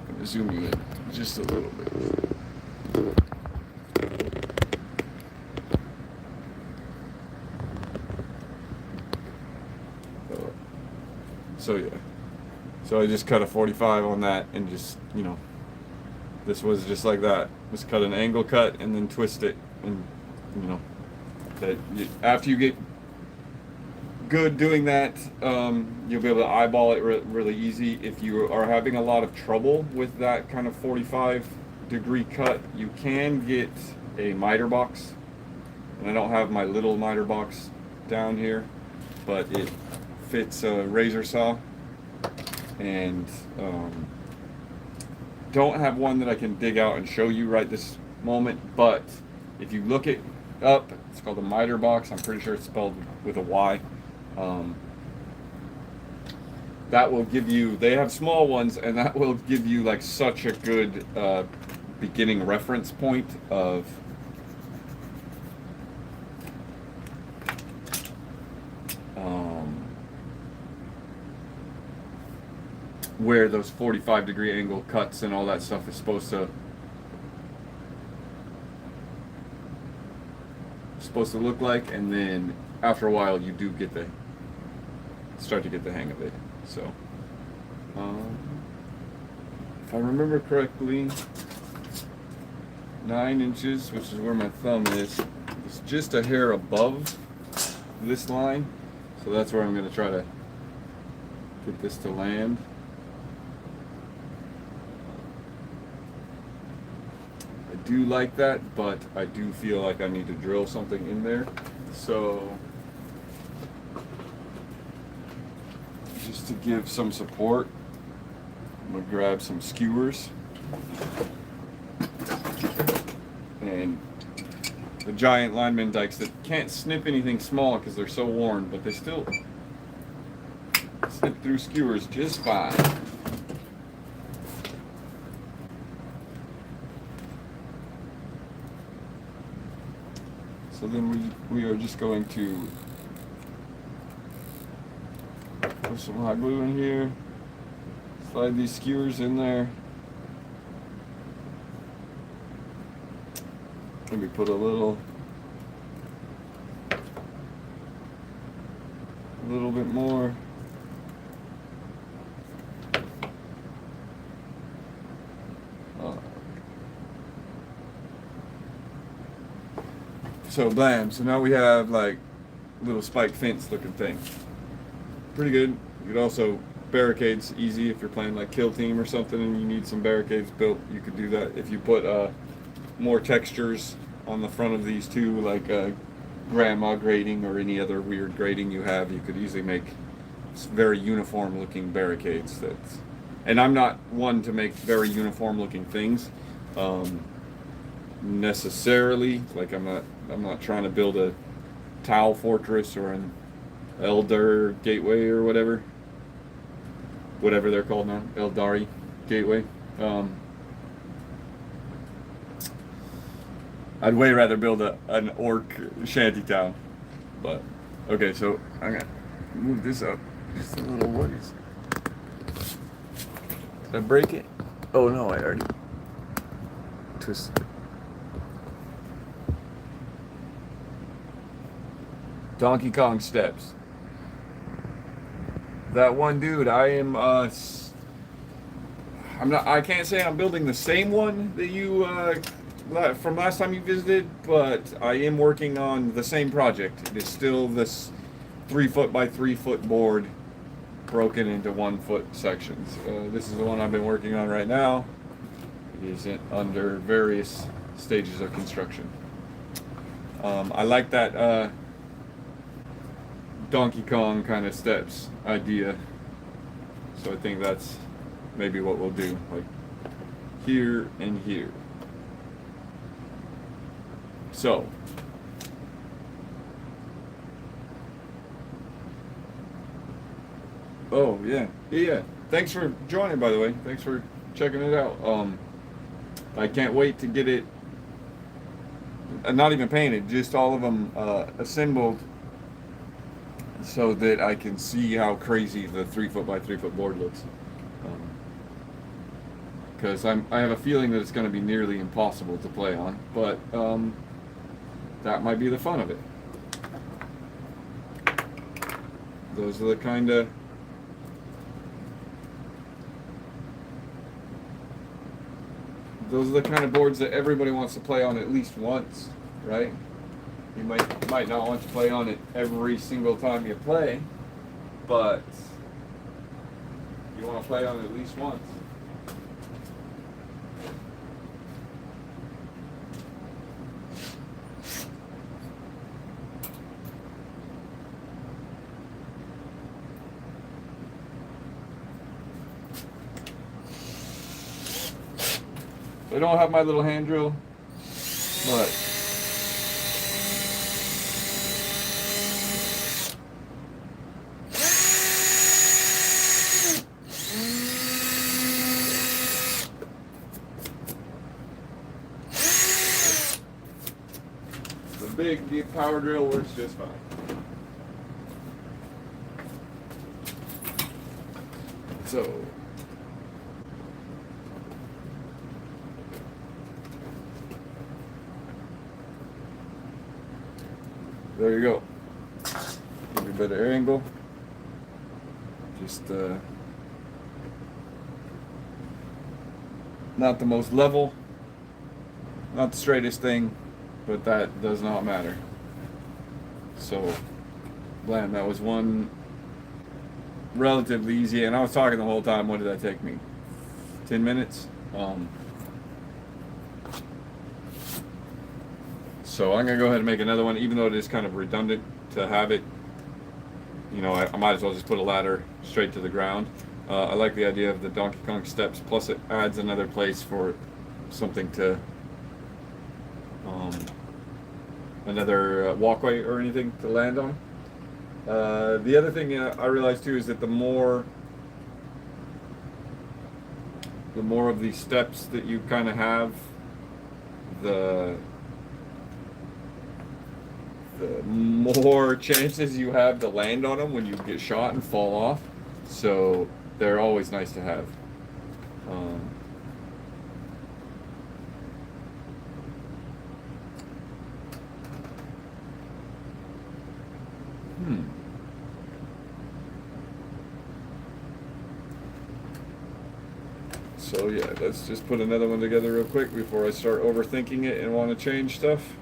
I'm gonna zoom you in just a little bit. So yeah. So I just cut a 45 on that and just, you know, this was just like that. Just cut an angle cut and then twist it, and you know, after you get good doing that, you'll be able to eyeball it really easy. If you are having a lot of trouble with that kind of 45 degree cut, you can get a miter box. And I don't have my little miter box down here, but it fits a razor saw. And don't have one that I can dig out and show you right this moment, but if you look it up, it's called a miter box. I'm pretty sure it's spelled with a Y. That will give you, they have small ones, and that will give you like such a good beginning reference point of where those 45 degree angle cuts and all that stuff is supposed to look like, and then after a while you do start to get the hang of it. So if I remember correctly, 9 inches, which is where my thumb is just a hair above this line, so that's where I'm going to try to get this to land. I do like that, but I do feel like I need to drill something in there. So just to give some support, I'm going to grab some skewers. And the giant lineman dikes that can't snip anything small because they're so worn, but they still snip through skewers just fine. So then we are just going to put some hot glue in here, slide these skewers in there. Maybe put a little bit more. So blam. So now we have like little spike fence looking thing. Pretty good. You could also barricades easy if you're playing like kill team or something and you need some barricades built. You could do that if you put more textures on the front of these two, like grandma grading or any other weird grading you have. You could easily make very uniform looking barricades. And I'm not one to make very uniform looking things necessarily. Like I'm not trying to build a tile fortress or an Elder gateway or whatever they're called now, Eldari gateway. I'd way rather build an orc shantytown. But okay, so I'm gonna move this up just a little ways. Did I break it? Oh no, I already twisted it. Donkey Kong steps. That one dude, I can't say I'm building the same one that you from last time you visited, but I am working on the same project. It is still this 3 foot by 3 foot board broken into 1 foot sections. This is the one I've been working on right now. It is under various stages of construction. I like that Donkey Kong kind of steps idea, so I think that's maybe what we'll do, like here and here. So oh yeah, thanks for joining, by the way. Thanks for checking it out. I can't wait to get it not even painted, just all of them assembled, so that I can see how crazy the 3 foot by 3 foot board looks. Because I have a feeling that it's going to be nearly impossible to play on, but that might be the fun of it. Those are the kind of boards that everybody wants to play on at least once, right? You might not want to play on it every single time you play, but you want to play on it at least once. I don't have my little hand drill, but the big deep power drill works just fine. So there you go. better angle. Just not the most level, not the straightest thing, but that does not matter. So, blam, that was one relatively easy, and I was talking the whole time. What did that take me? 10 minutes? So I'm gonna go ahead and make another one, even though it is kind of redundant to have it. You know, I might as well just put a ladder straight to the ground. I like the idea of the Donkey Kong steps, plus it adds another place for something to, another walkway or anything to land on. The other thing I realized too is that the more of these steps that you kind of have, the more chances you have to land on them when you get shot and fall off. So they're always nice to have. So yeah, let's just put another one together real quick before I start overthinking it and want to change stuff.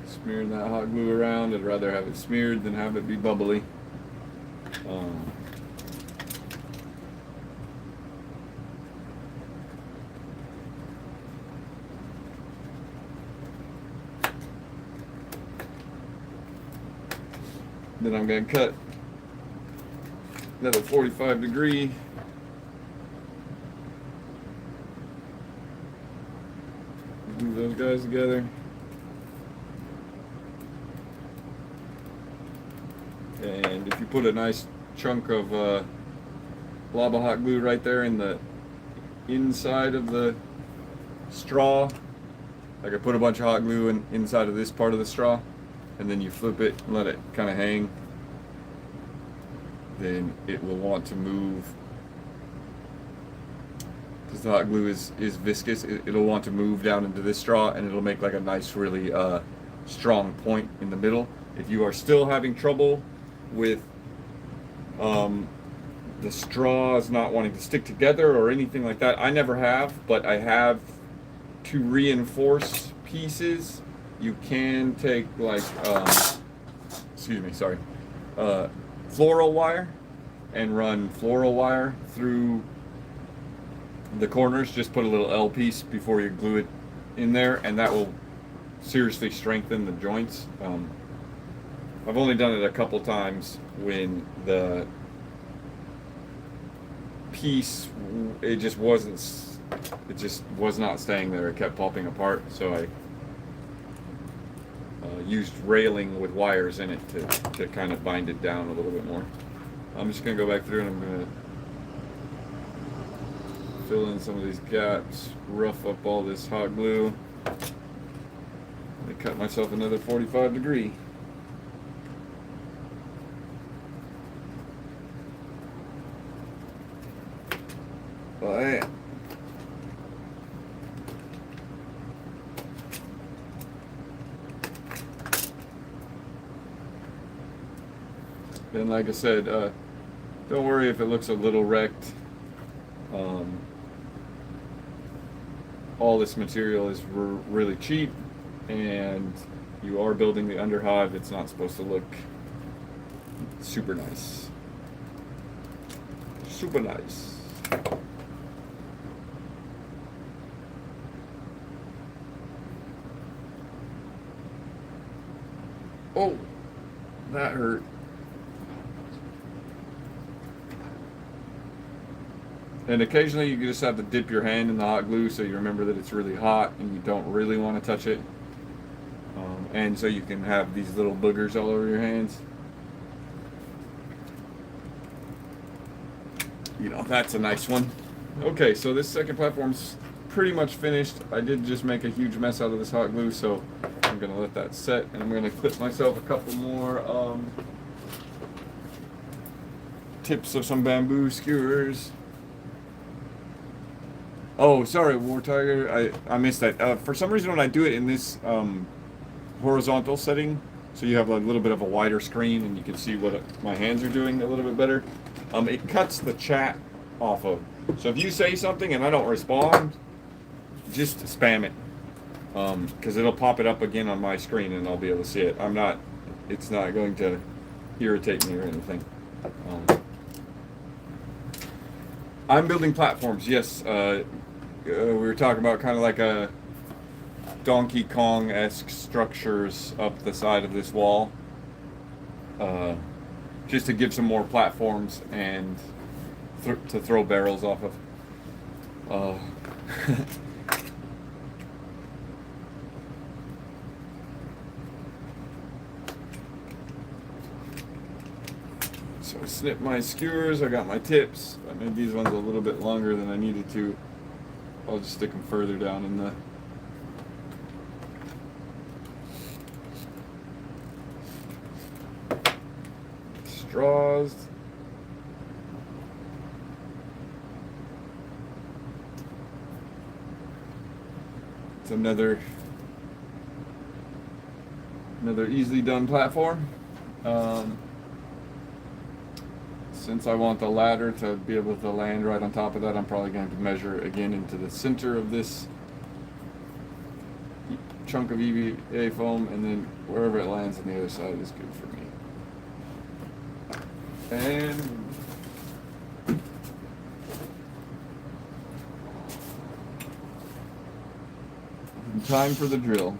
Smearing that hot glue around. I'd rather have it smeared than have it be bubbly. Then I'm going to cut another 45-degree. Glue those guys together. And if you put a nice chunk of blob of hot glue right there in the inside of the straw, like I put a bunch of hot glue inside of this part of the straw, and then you flip it and let it kind of hang, then it will want to move. Because the hot glue is viscous, it'll want to move down into this straw, and it'll make like a nice, really strong point in the middle. If you are still having trouble with the straws not wanting to stick together or anything like that, I never have, but I have to reinforce pieces. You can take like floral wire and run floral wire through the corners. Just put a little L piece before you glue it in there, and that will seriously strengthen the joints. I've only done it a couple times when the piece, it just was not staying there. It kept popping apart, so I used railing with wires in it to kind of bind it down a little bit more. I'm just going to go back through and I'm going to fill in some of these gaps, rough up all this hot glue. I cut myself another 45-degree. Bam. And like I said, don't worry if it looks a little wrecked. All this material is really cheap, and you are building the Underhive. It's not supposed to look super nice. Super nice. Oh, that hurt. And occasionally you just have to dip your hand in the hot glue so you remember that it's really hot and you don't really want to touch it. And so you can have these little boogers all over your hands. You know, that's a nice one. Okay, so this second platform's pretty much finished. I did just make a huge mess out of this hot glue, so I'm going to let that set, and I'm going to clip myself a couple more tips of some bamboo skewers. Oh, sorry, War Tiger. I missed that. For some reason, when I do it in this horizontal setting, so you have a little bit of a wider screen and you can see what my hands are doing a little bit better, it cuts the chat off of. So if you say something and I don't respond, just spam it, because it'll pop it up again on my screen and I'll be able to see it. It's not going to irritate me or anything. I'm building platforms, yes. We were talking about kind of like a Donkey Kong-esque structures up the side of this wall, just to give some more platforms and to throw barrels off of. So I snipped my skewers, I got my tips. I made these ones a little bit longer than I needed to. I'll just stick them further down in the straws. It's another easily done platform. Since I want the ladder to be able to land right on top of that, I'm probably going to measure again into the center of this chunk of EVA foam, and then wherever it lands on the other side is good for me. And time for the drill.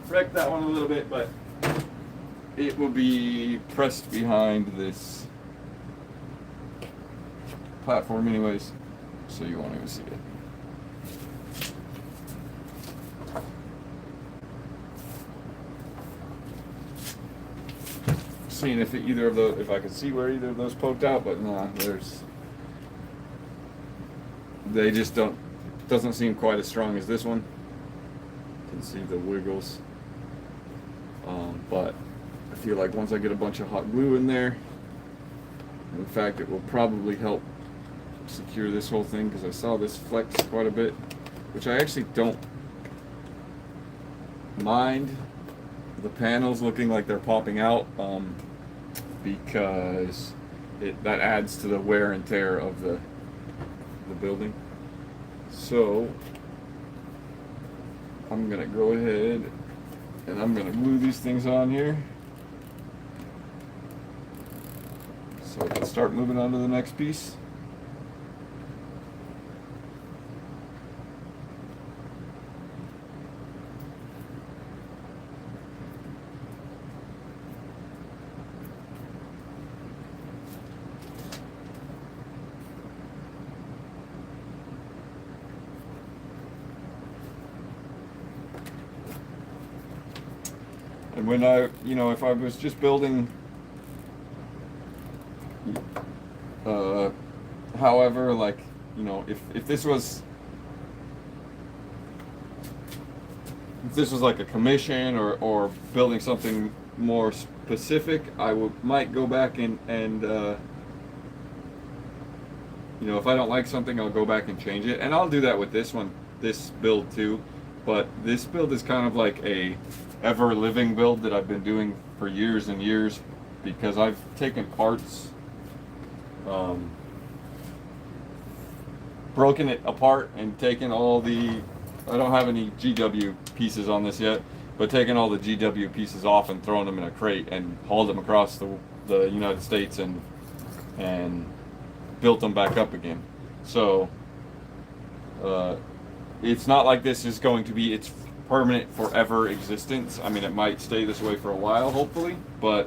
Wrecked that one a little bit, but it will be pressed behind this platform anyways, so you won't even see it. Seeing if if I could see where either of those poked out, but nah, they just doesn't seem quite as strong as this one. You can see the wiggles. But I feel like once I get a bunch of hot glue in there, in fact, it will probably help secure this whole thing, because I saw this flex quite a bit, which I actually don't mind the panels looking like they're popping out, because that adds to the wear and tear of the building. So I'm gonna go ahead and I'm gonna glue these things on here so I can start moving on to the next piece. And when if I was just building, however, like, if this was like a commission or building something more specific, I might go back and if I don't like something, I'll go back and change it, and I'll do that with this build too. But this build is kind of like a ever-living build that I've been doing for years and years, because I've taken parts, broken it apart and taken all I don't have any GW pieces on this yet, but taken all the GW pieces off and thrown them in a crate and hauled them across the United States and built them back up again. So it's not like this is going to be its permanent forever existence. I mean, it might stay this way for a while, hopefully, but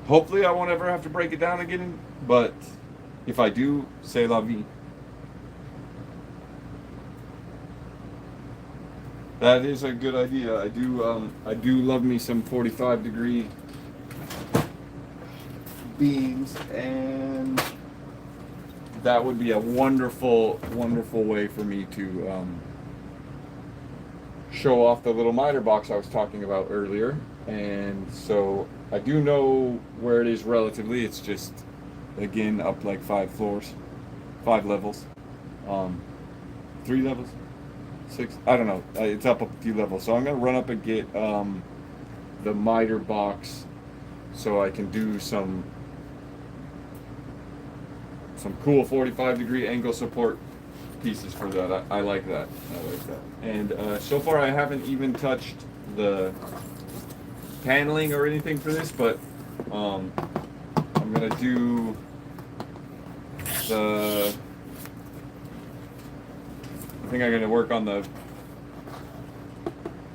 hopefully I won't ever have to break it down again. But if I do, c'est la vie. That is a good idea. I do love me some 45-degree beams, and that would be a wonderful, wonderful way for me to show off the little miter box I was talking about earlier. And so I do know where it is relatively. It's just, again, up like 5 floors, 5 levels, 3 levels, 6. I don't know. It's up a few levels. So I'm gonna run up and get the miter box so I can do some cool 45-degree angle support pieces for that. I like that. I like that. And so far I haven't even touched the paneling or anything for this, but I'm gonna do the. I think I'm gonna work on the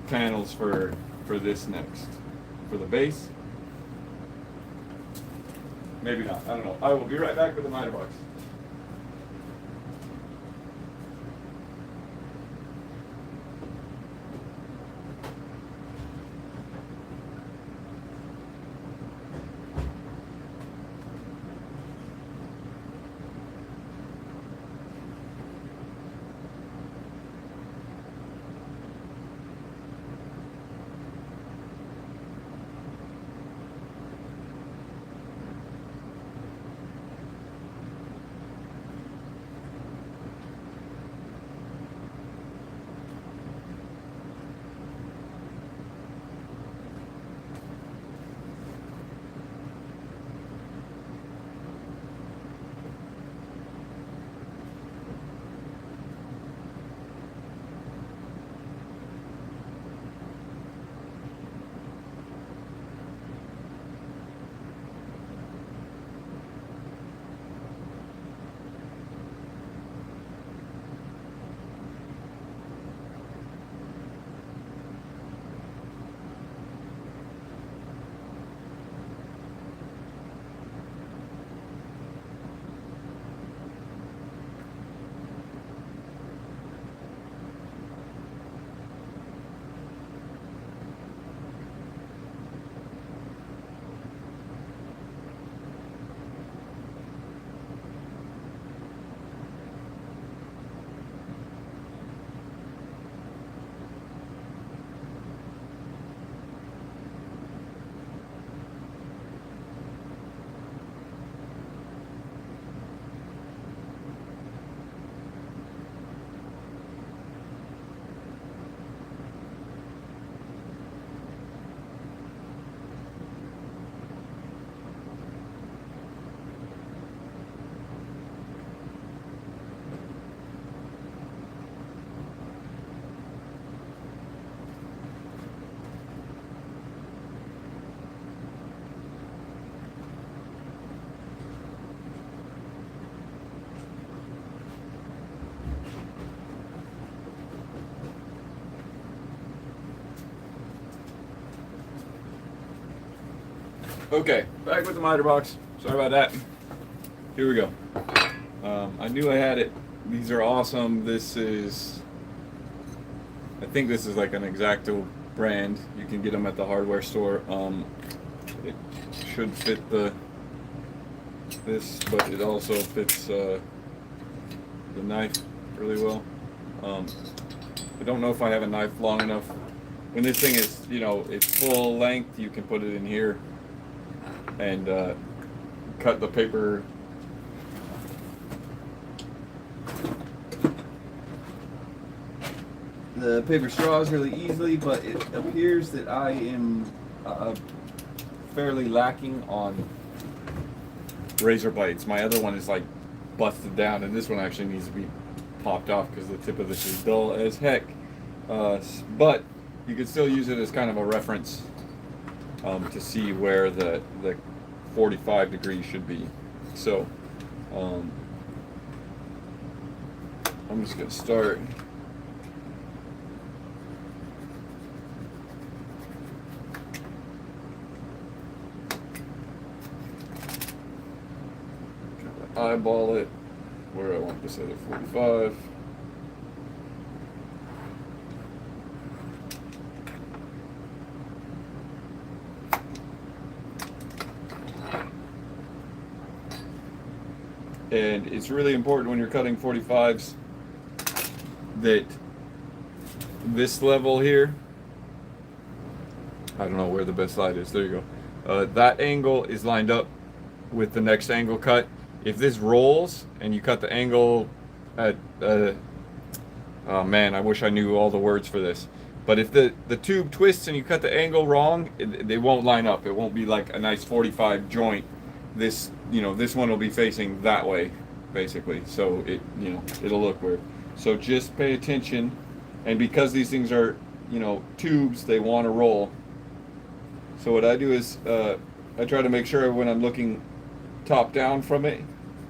panels for this next. For the base. Maybe not. I don't know. I will be right back with the miter box. Okay, back with the miter box. Sorry about that. Here we go. I knew I had it. These are awesome. This is, I think this is like an X-Acto brand. You can get them at the hardware store. It should fit this, but it also fits the knife really well. I don't know if I have a knife long enough. When this thing is, it's full length, you can put it in here and cut the paper straws really easily, but it appears that I am fairly lacking on razor blades. My other one is like busted down, and this one actually needs to be popped off because the tip of this is dull as heck. But you could still use it as kind of a reference to see where the 45 degrees should be. So I'm just going to start. Eyeball it where I want this other 45. And it's really important when you're cutting 45s that this level here, I don't know where the best light is, there you go. That angle is lined up with the next angle cut. If this rolls and you cut the angle at, oh man, I wish I knew all the words for this. But if the tube twists and you cut the angle wrong, they won't line up. It won't be like a nice 45 joint. This, this one will be facing that way, basically. So it'll look weird. So just pay attention. And because these things are, tubes, they want to roll. So what I do is I try to make sure when I'm looking top down from it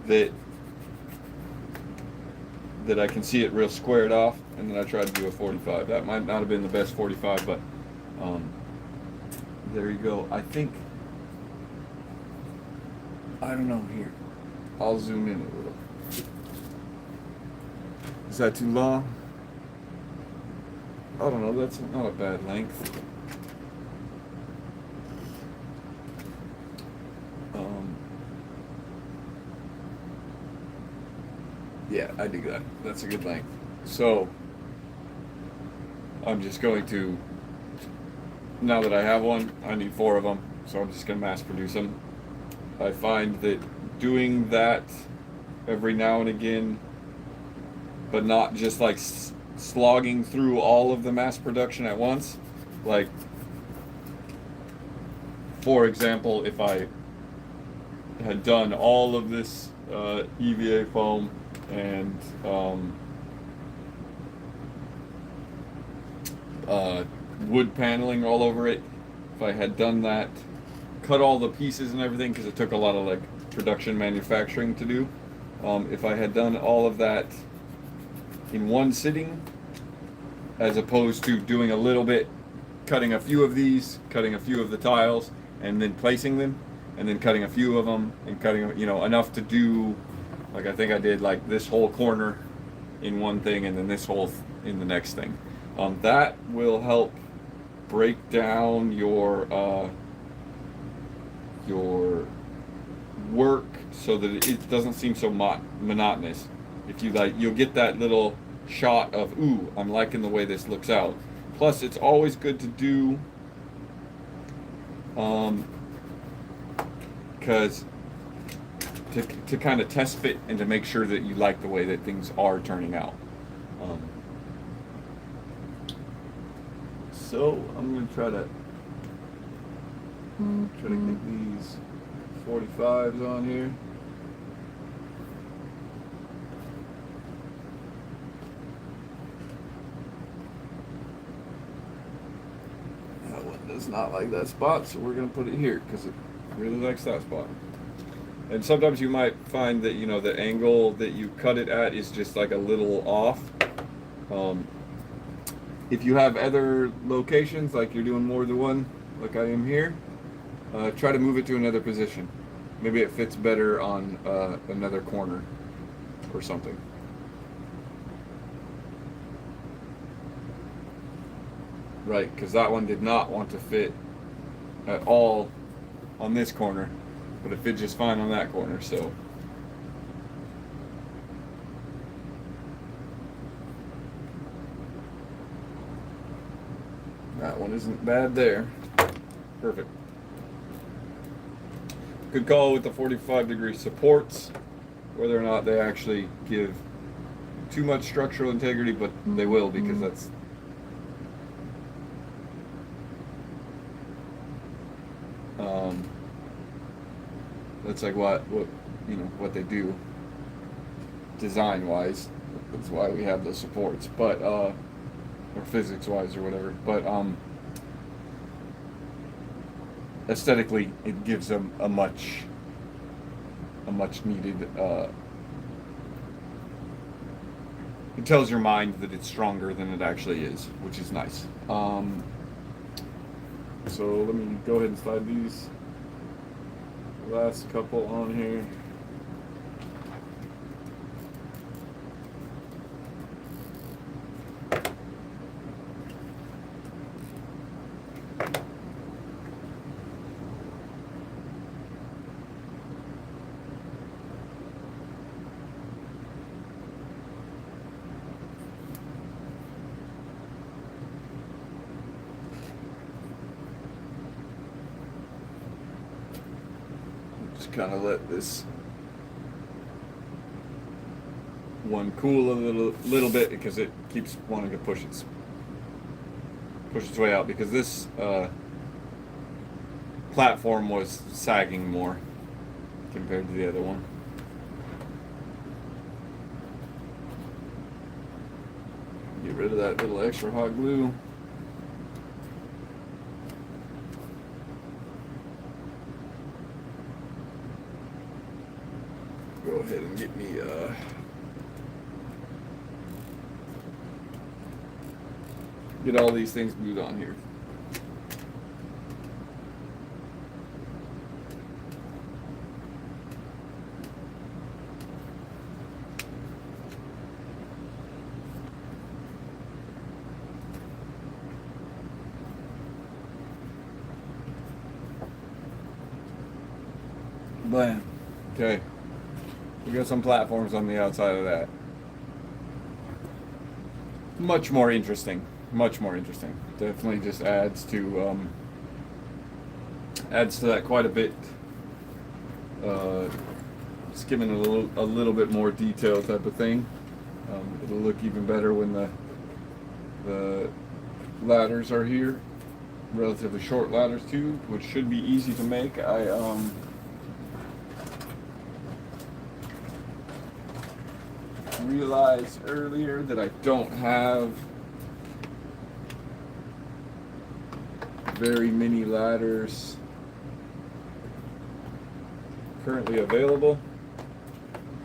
that I can see it real squared off, and then I try to do a 45. That might not have been the best 45, but there you go. I think, I don't know here. I'll zoom in a little. Is that too long? I don't know, that's not a bad length. Yeah, I dig that. That's a good length. So, I'm just going to, now that I have one, I need 4 of them, so I'm just going to mass produce them. I find that doing that every now and again, but not just like slogging through all of the mass production at once. Like, for example, if I had done all of this EVA foam and wood paneling all over it, if I had done that, cut all the pieces and everything, because it took a lot of like production manufacturing to do, if I had done all of that in one sitting, as opposed to doing a little bit, cutting a few of these, cutting a few of the tiles, and then placing them, and then cutting a few of them, and cutting, enough to do, like I think I did like this whole corner in one thing, and then this whole in the next thing. That will help break down your work so that it doesn't seem so monotonous. If you like, you'll get that little shot of, ooh, I'm liking the way this looks out. Plus, it's always good to do, because to kind of test fit and to make sure that you like the way that things are turning out. So I'm going to try to get these 45s on here. That one does not like that spot, so we're going to put it here because it really likes that spot. And sometimes you might find that, the angle that you cut it at is just like a little off. If you have other locations, like you're doing more than one, like I am here, try to move it to another position. Maybe it fits better on another corner or something. Right, because that one did not want to fit at all on this corner, but it fit just fine on that corner, so. That one isn't bad there. Perfect. Good call with the 45-degree supports, whether or not they actually give too much structural integrity, but they will, because that's like what they do design wise. That's why we have those supports, but or physics wise or whatever, but aesthetically it gives them a much needed, it tells your mind that it's stronger than it actually is, which is nice. So let me go ahead and slide these last couple on here. Just kind of let this one cool a little bit because it keeps wanting to push its way out because this platform was sagging more compared to the other one. Get rid of that little extra hot glue. Go ahead and get me get all these things glued on here. Blam. Okay. We got some platforms on the outside of that. Much more interesting. Much more interesting. Definitely just adds to that quite a bit. Just giving it a little bit more detail type of thing. It'll look even better when the ladders are here. Relatively short ladders too, which should be easy to make. I realized earlier that I don't have very many ladders currently available.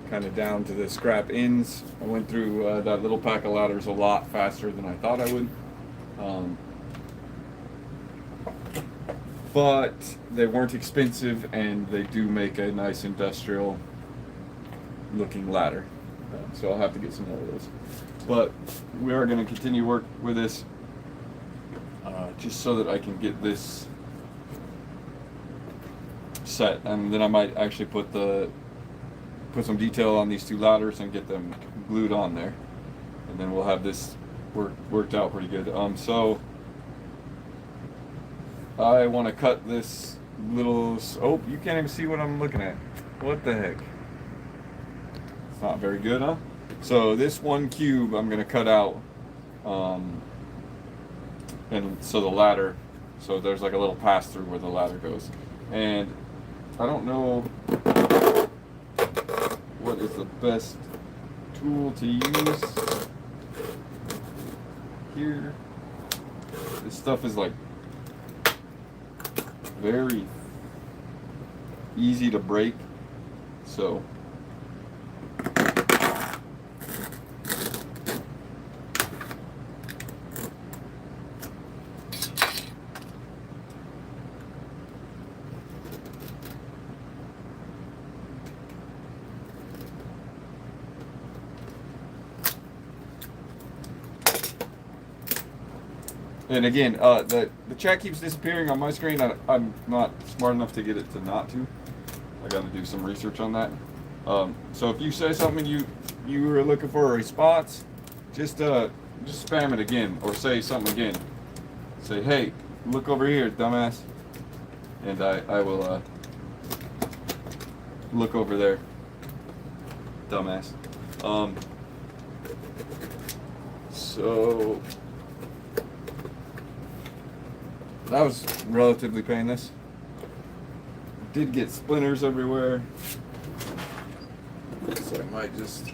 Kind of down to the scrap ends. I went through that little pack of ladders a lot faster than I thought I would. But they weren't expensive and they do make a nice industrial looking ladder. So I'll have to get some more of those. But we are going to continue work with this just so that I can get this set, and then I might actually put some detail on these two ladders and get them glued on there, and then we'll have this worked out pretty good. So I want to cut this little. Oh, you can't even see what I'm looking at. What the heck? It's not very good, huh? So this one cube I'm going to cut out, and so the ladder, so there's like a little pass through where the ladder goes, and I don't know what is the best tool to use here. This stuff is like very easy to break, so and again, the chat keeps disappearing on my screen. I'm not smart enough to get it to not to. I got to do some research on that. So if you say something you were looking for a response, just spam it again or say something again. Say, hey, look over here, dumbass, and I will look over there, dumbass. So. That was relatively painless. Did get splinters everywhere, so I might just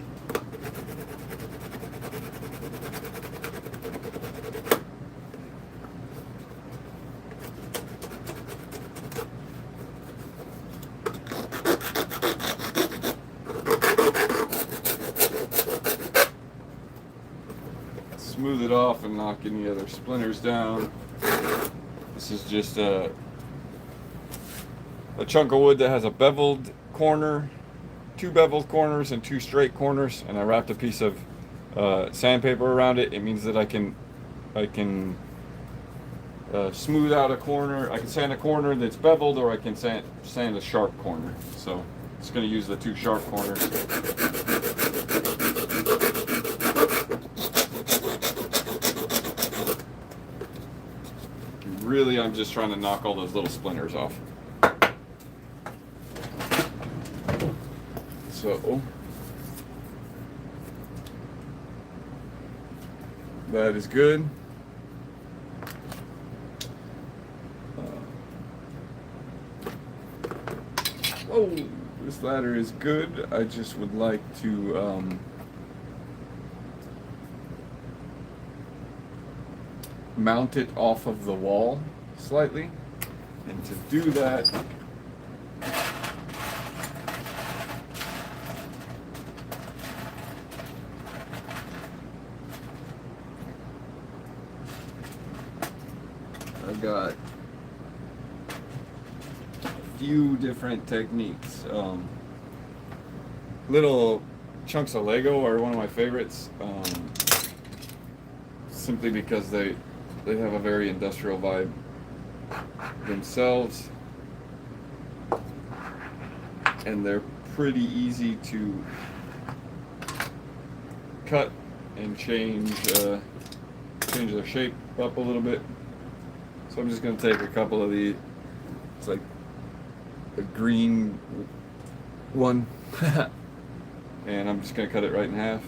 smooth it off and knock any other splinters down. This is just a chunk of wood that has a beveled corner, 2 beveled corners and 2 straight corners, and I wrapped a piece of sandpaper around it. It means that I can smooth out a corner. I can sand a corner that's beveled, or I can sand a sharp corner. So it's going to use the 2 sharp corners. Really, I'm just trying to knock all those little splinters off. So that is good. Oh, this ladder is good. I just would like to mount it off of the wall slightly, and to do that, I've got a few different techniques. Little chunks of Lego are one of my favorites, simply because they have a very industrial vibe themselves, and they're pretty easy to cut and change their shape up a little bit. So I'm just going to take a couple of the, it's like a green one, and I'm just going to cut it right in half.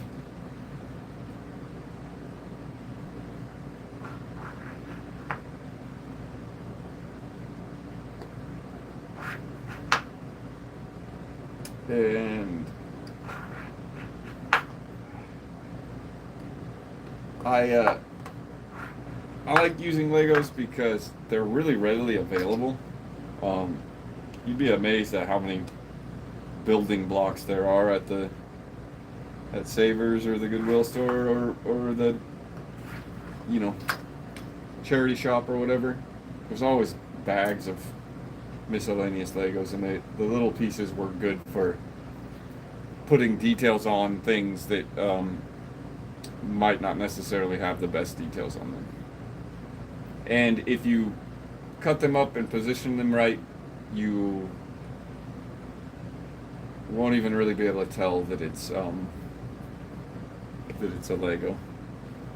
And I like using Legos because they're really readily available. You'd be amazed at how many building blocks there are at Savers or the Goodwill store or the charity shop or whatever. There's always bags of miscellaneous Legos, and the little pieces were good for putting details on things that might not necessarily have the best details on them. And if you cut them up and position them right, you won't even really be able to tell that it's a Lego.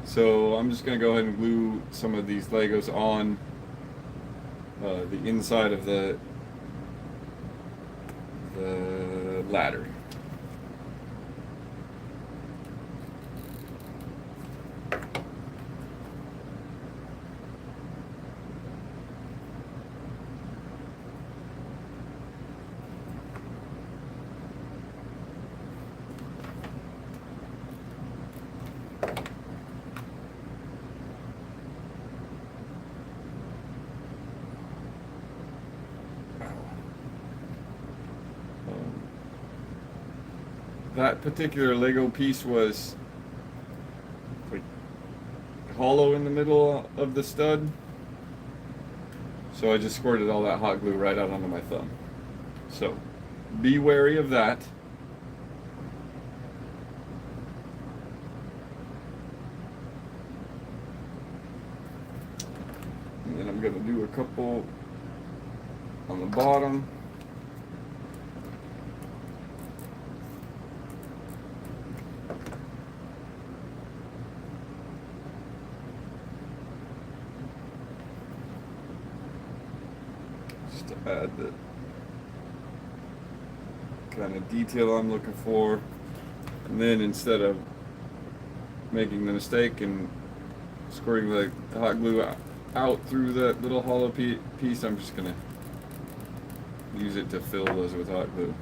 So I'm just going to go ahead and glue some of these Legos on the inside of the ladder. That particular Lego piece was like hollow in the middle of the stud, so I just squirted all that hot glue right out onto my thumb. So be wary of that. And then I'm going to do a couple on the bottom. To add the kind of detail I'm looking for, and then instead of making the mistake and squirting the hot glue out through that little hollow piece, I'm just gonna use it to fill those with hot glue.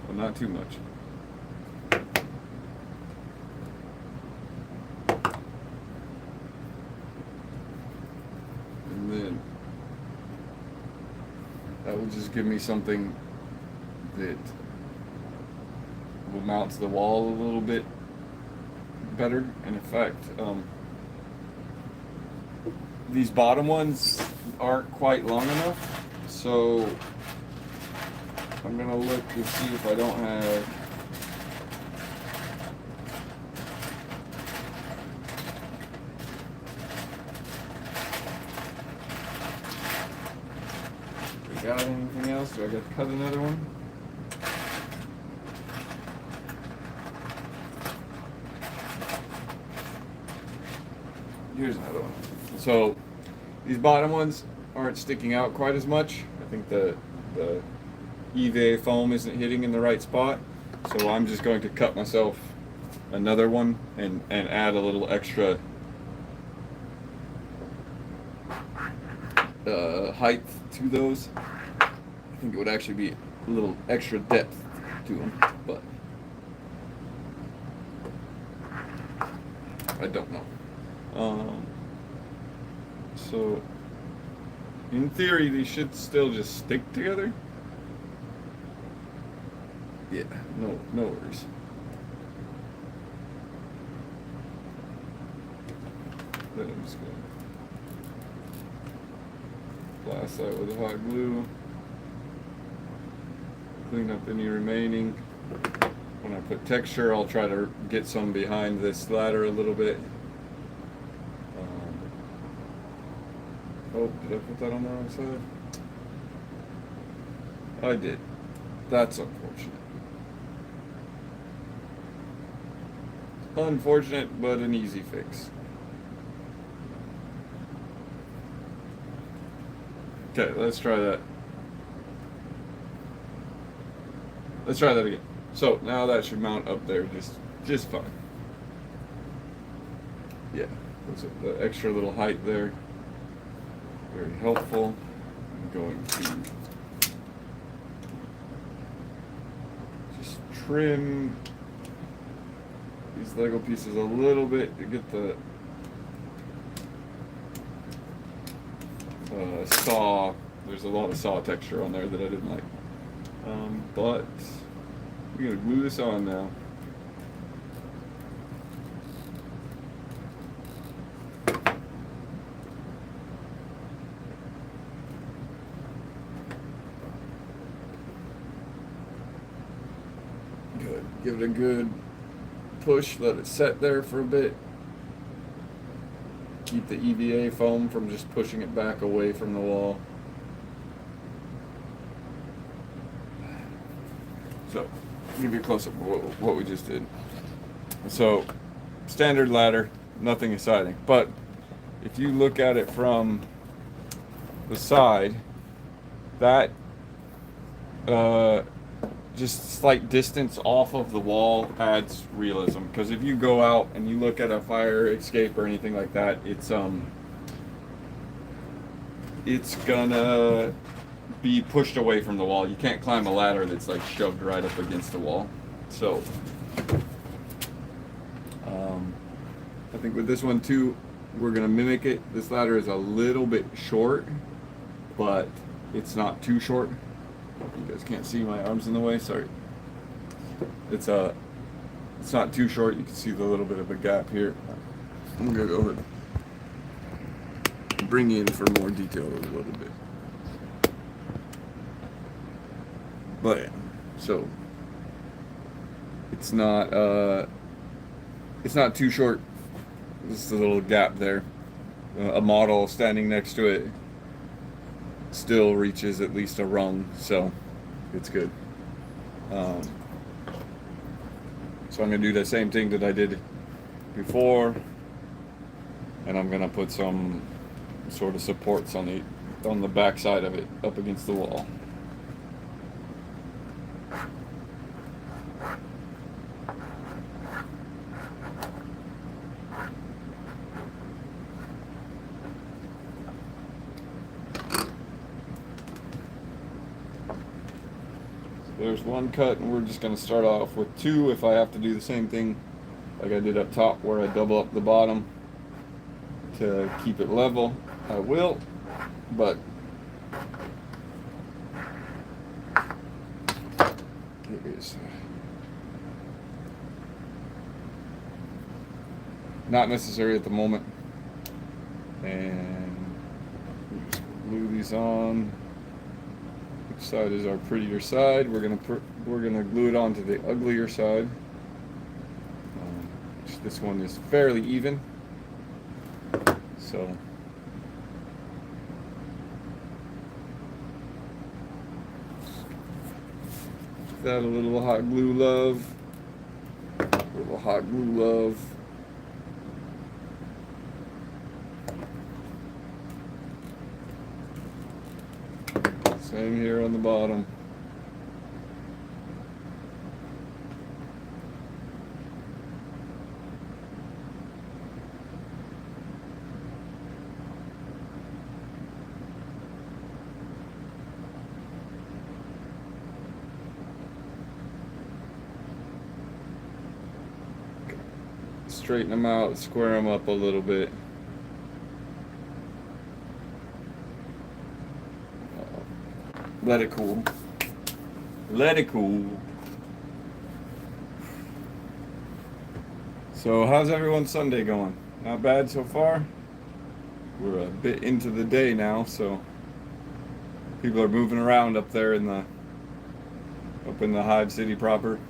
Well, not too much. And then that will just give me something that will mount to the wall a little bit better. And in fact, these bottom ones aren't quite long enough, so I'm gonna look to see if I don't have got anything else? Do I got to cut another one? Here's another one. So these bottom ones aren't sticking out quite as much. I think the EVA foam isn't hitting in the right spot. So I'm just going to cut myself another one and add a little extra height to those. I think it would actually be a little extra depth to them, but I don't know. So in theory, these should still just stick together. Yeah, no worries. Then I'm just going to blast that with hot glue. Clean up any remaining. When I put texture, I'll try to get some behind this ladder a little bit. Oh, did I put that on the wrong side? I did. That's unfortunate. Unfortunate, but an easy fix. Okay, let's try that. Let's try that again. So now that should mount up there just fine. Yeah, that's the extra little height there. Very helpful. I'm going to just trim these Lego pieces a little bit to get the saw. There's a lot of saw texture on there that I didn't like. But we're gonna glue this on now. Good. Give it a good push. Let it set there for a bit. Keep the EVA foam from just pushing it back away from the wall. So, give you a close-up of what we just did. So, standard ladder, nothing exciting. But if you look at it from the side, that just slight distance off of the wall adds realism. Because if you go out and you look at a fire escape or anything like that, it's gonna be pushed away from the wall. You can't climb a ladder that's like shoved right up against the wall. So I think with this one too, we're gonna mimic it. This ladder is a little bit short, but it's not too short. You guys can't see my arms in the way, sorry. It's not too short. You can see the little bit of a gap here. I'm gonna go ahead and bring you in for more detail a little bit. But yeah, so it's not too short. This is a little gap there. A model standing next to it still reaches at least a rung, so it's good. So I'm gonna do the same thing that I did before, and I'm gonna put some sort of supports on the back side of it up against the wall. There's one cut, and we're just going to start off with two. If I have to do the same thing like I did up top where I double up the bottom to keep it level, I will, but it is not necessary at the moment. And just glue these on. Which side is our prettier side? We're gonna glue it onto the uglier side. This one is fairly even, so that a little hot glue love, a little hot glue love. Same here on the bottom. straighten them out, square them up a little bit. Let it cool. Let it cool. So how's everyone's Sunday going? Not bad so far. We're a bit into the day now, so people are moving around up there in the Hive City proper.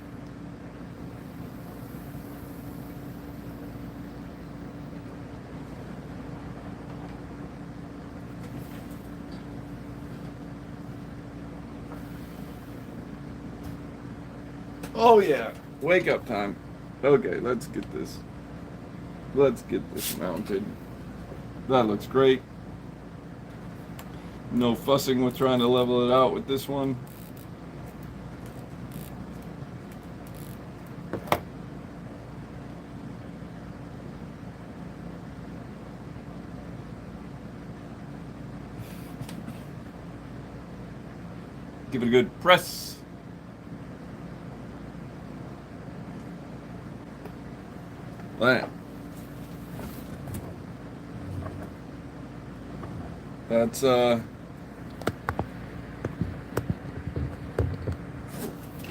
Oh yeah, wake up time. Okay, let's get this mounted. That looks great. No fussing with trying to level it out with this one. Give it a good press. That's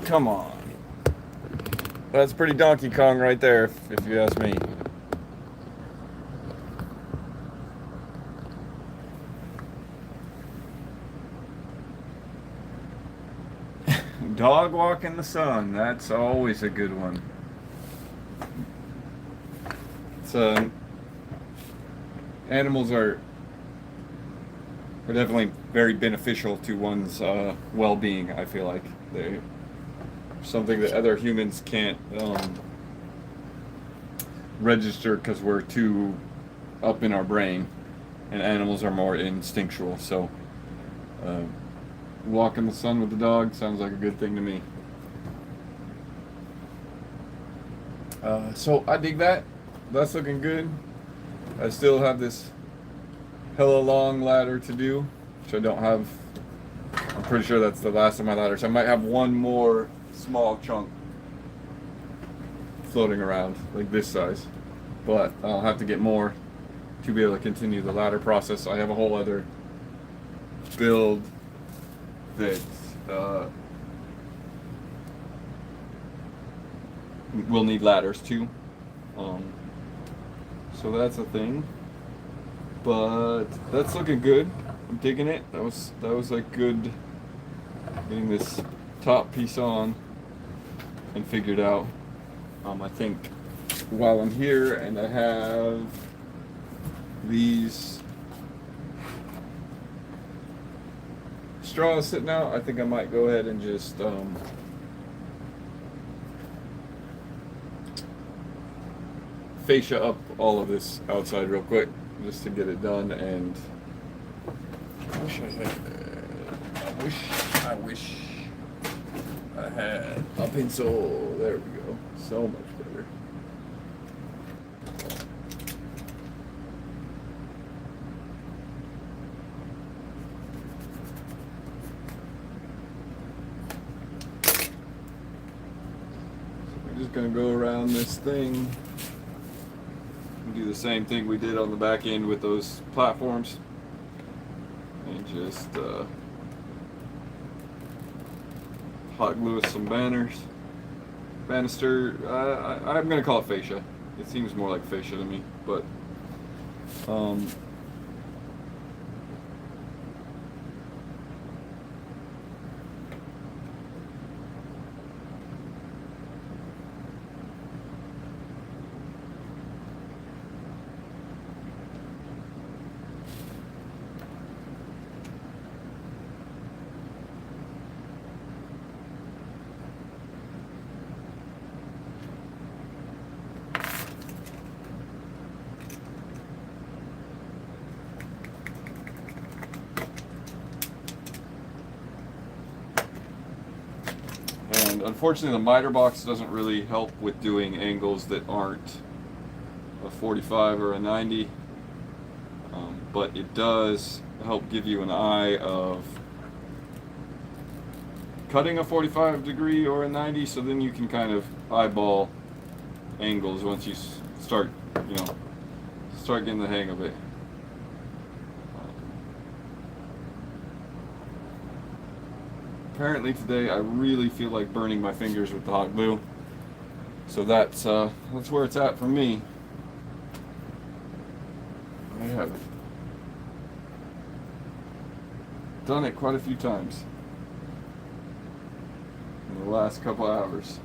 come on. That's pretty Donkey Kong right there, if you ask me. Dog walk in the sun, that's always a good one. Animals are definitely very beneficial to one's well-being. I feel like they're something that other humans can't register because we're too up in our brain, and animals are more instinctual. So walk in the sun with the dog sounds like a good thing to me. So I dig that. That's looking good. I still have this hella long ladder to do, which I don't have. I'm pretty sure that's the last of my ladder, so I might have one more small chunk floating around, like this size. But I'll have to get more to be able to continue the ladder process. I have a whole other build that will need ladders too. So that's a thing. But that's looking good. I'm digging it. That was like good getting this top piece on and figured out. I think while I'm here and I have these straws sitting out, I think I might go ahead and just fascia up all of this outside real quick, just to get it done. And I wish I had a pencil. There we go. So much better. So we're just gonna go around this thing. Do the same thing we did on the back end with those platforms, and just hot glue with some banister. I'm gonna call it fascia. It seems more like fascia to me, but unfortunately, the miter box doesn't really help with doing angles that aren't a 45 or a 90, but it does help give you an eye of cutting a 45 degree or a 90, so then you can kind of eyeball angles once you start, you know, start getting the hang of it. Apparently today I really feel like burning my fingers with the hot glue, so that's where it's at for me. I have done it quite a few times in the last couple hours.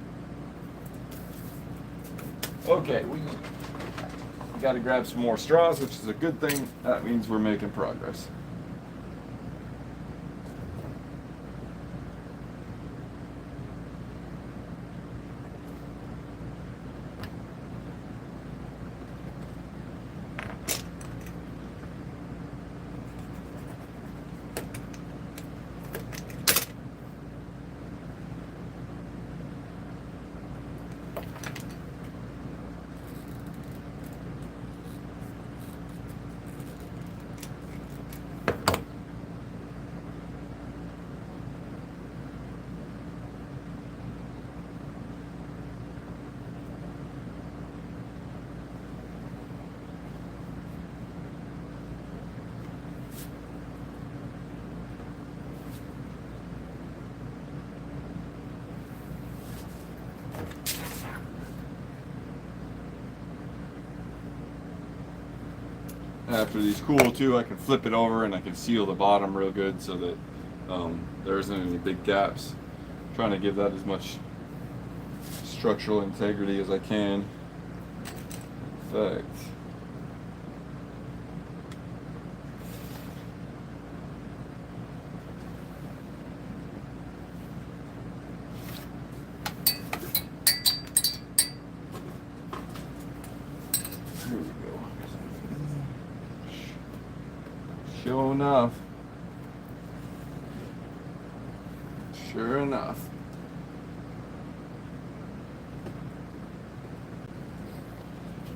Okay, we got to grab some more straws, which is a good thing. That means we're making progress. After these cool too, I can flip it over and I can seal the bottom real good so that there isn't any big gaps. I'm trying to give that as much structural integrity as I can. In fact, here we go. Sure enough. Sure enough.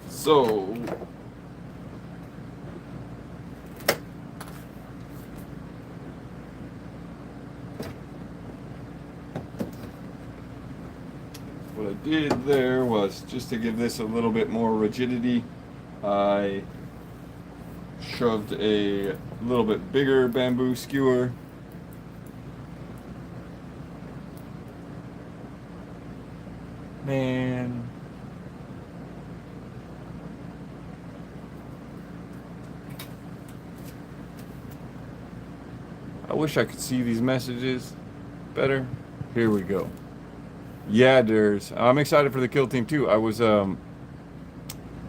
So, what I did there was, just to give this a little bit more rigidity, I shoved a little bit bigger bamboo skewer man. I wish I could see these messages better. Here we go. Yeah, I'm excited for the kill team too. I was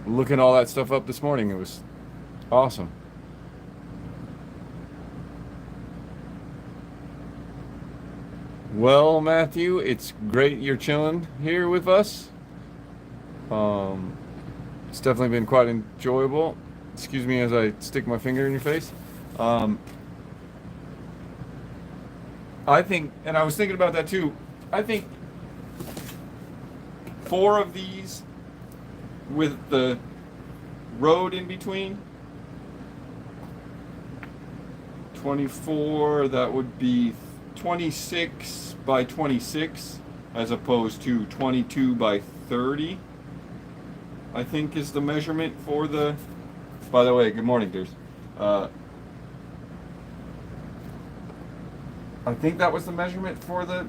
looking all that stuff up this morning. It was awesome. Well, Matthew, it's great you're chilling here with us. It's definitely been quite enjoyable. Excuse me as I stick my finger in your face. I think, and I was thinking about that too, I think 4 of these with the road in between, 24, that would be 26 by 26 as opposed to 22 by 30, I think is the measurement for the, by the way, good morning, dears. I think that was the measurement for the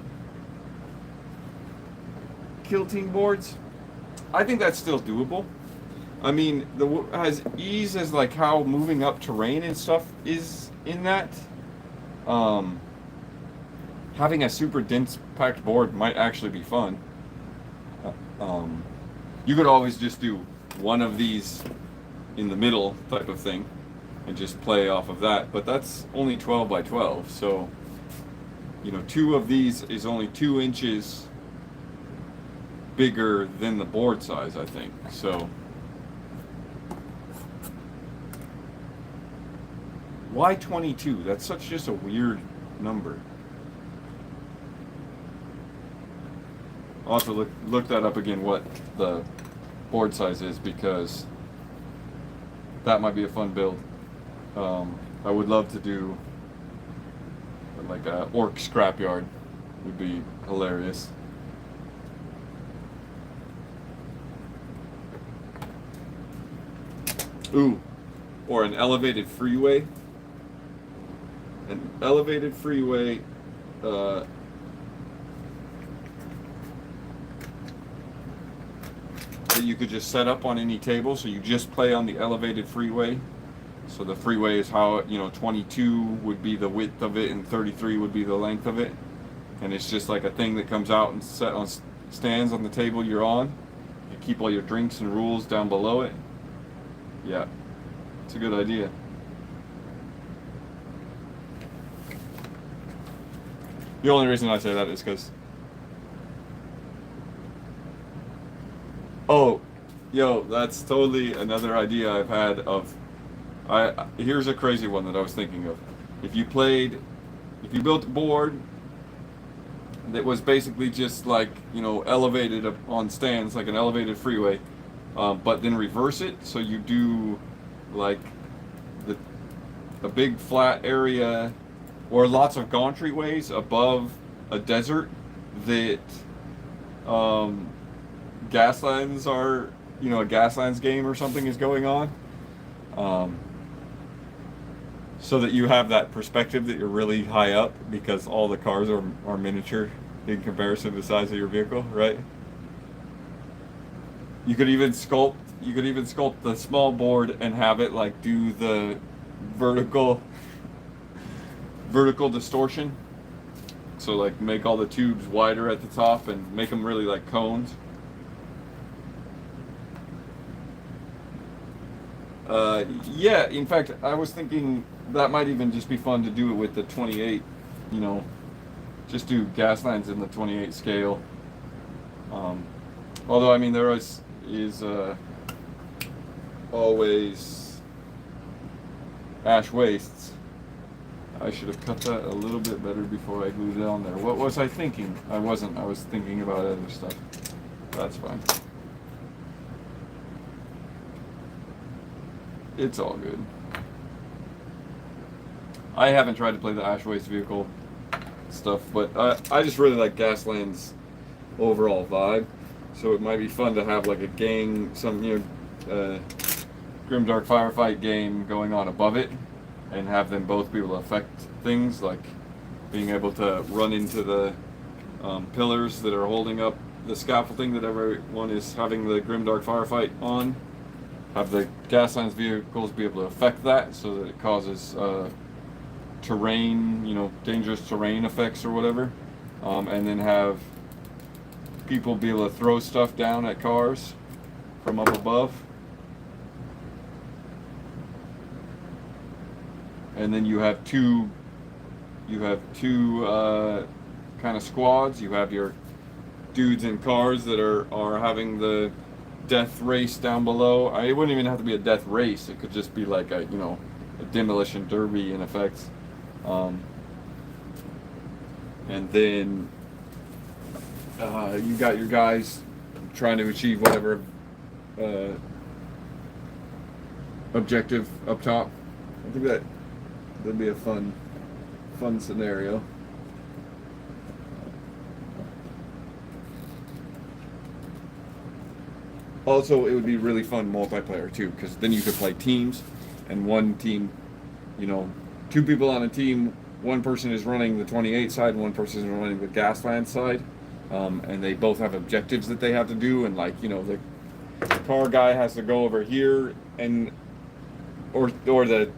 quilting boards. I think that's still doable. I mean, as ease as like how moving up terrain and stuff is in that, having a super dense packed board might actually be fun. You could always just do one of these in the middle type of thing and just play off of that, but that's only 12 by 12, so you know, 2 of these is only 2 inches bigger than the board size, I think. So why 22? That's such just a weird number. I'll have to look that up again, what the board size is, because that might be a fun build. I would love to do like a orc scrapyard. Would be hilarious. Ooh, or an elevated freeway. An elevated freeway. Uh, that you could just set up on any table, so you just play on the elevated freeway. So the freeway is how, 22 would be the width of it and 33 would be the length of it. And it's just like a thing that comes out and set on stands on the table you're on. You keep all your drinks and rules down below it. Yeah, it's a good idea. The only reason I say that is because, oh, yo, that's totally another idea I've had of, here's a crazy one that I was thinking of. If you built a board that was basically just like, elevated up on stands, like an elevated freeway, but then reverse it, so you do like a big flat area or lots of entryways above a desert that Gaslands are, a Gaslands game or something is going on. So that you have that perspective that you're really high up because all the cars are miniature in comparison to the size of your vehicle, right? You could even sculpt the small board and have it like do the vertical distortion. So like make all the tubes wider at the top and make them really like cones. Yeah, in fact, I was thinking that might even just be fun to do it with the 28, just do Gaslands in the 28 scale. Although, I mean, there is always ash wastes. I should have cut that a little bit better before I glued it on there. What was I thinking? I wasn't. I was thinking about other stuff. That's fine. It's all good. I haven't tried to play the ash waste vehicle stuff, but I just really like Gasland's overall vibe. So it might be fun to have like a gang, some grimdark firefight game going on above it, and have them both be able to affect things, like being able to run into the pillars that are holding up the scaffolding that everyone is having the grimdark firefight on. Have the Gaslands vehicles be able to affect that so that it causes terrain, dangerous terrain effects or whatever. And then have people be able to throw stuff down at cars from up above. And then you have two kind of squads. You have your dudes in cars that are having the death race down below. It wouldn't even have to be a death race. It could just be like a demolition derby in effect. And then you got your guys trying to achieve whatever objective up top. I think that'd be a fun scenario. Also, it would be really fun multiplayer too, because then you could play teams, and one team, two people on a team, one person is running the 28 side, one person is running the Gasland side, and they both have objectives that they have to do, and the car guy has to go over here, or the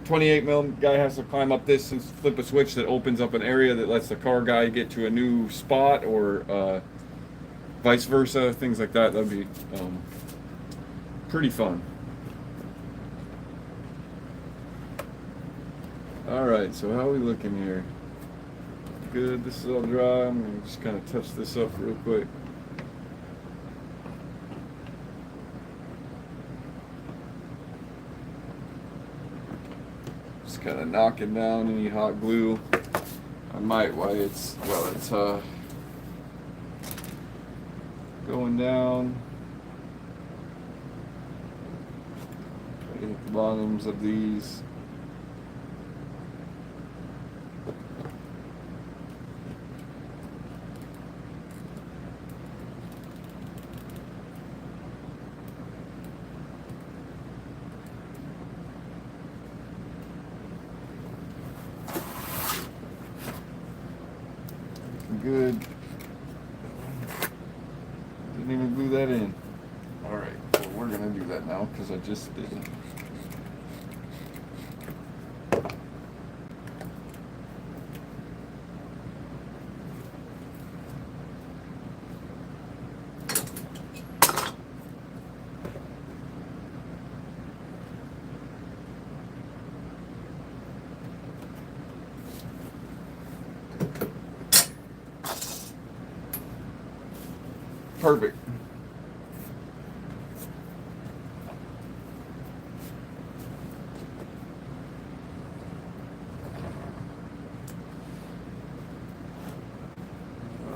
28 mil guy has to climb up this and flip a switch that opens up an area that lets the car guy get to a new spot, or vice versa, things like that. That'd be pretty fun. Alright, so how are we looking here? Good, this is all dry. I'm going to just kind of touch this up real quick. Just kind of knocking down any hot glue. I might while it's going down. Try to hit the bottoms of these. good. Didn't even glue that in. All right, well, we're gonna do that now because I just did. Perfect.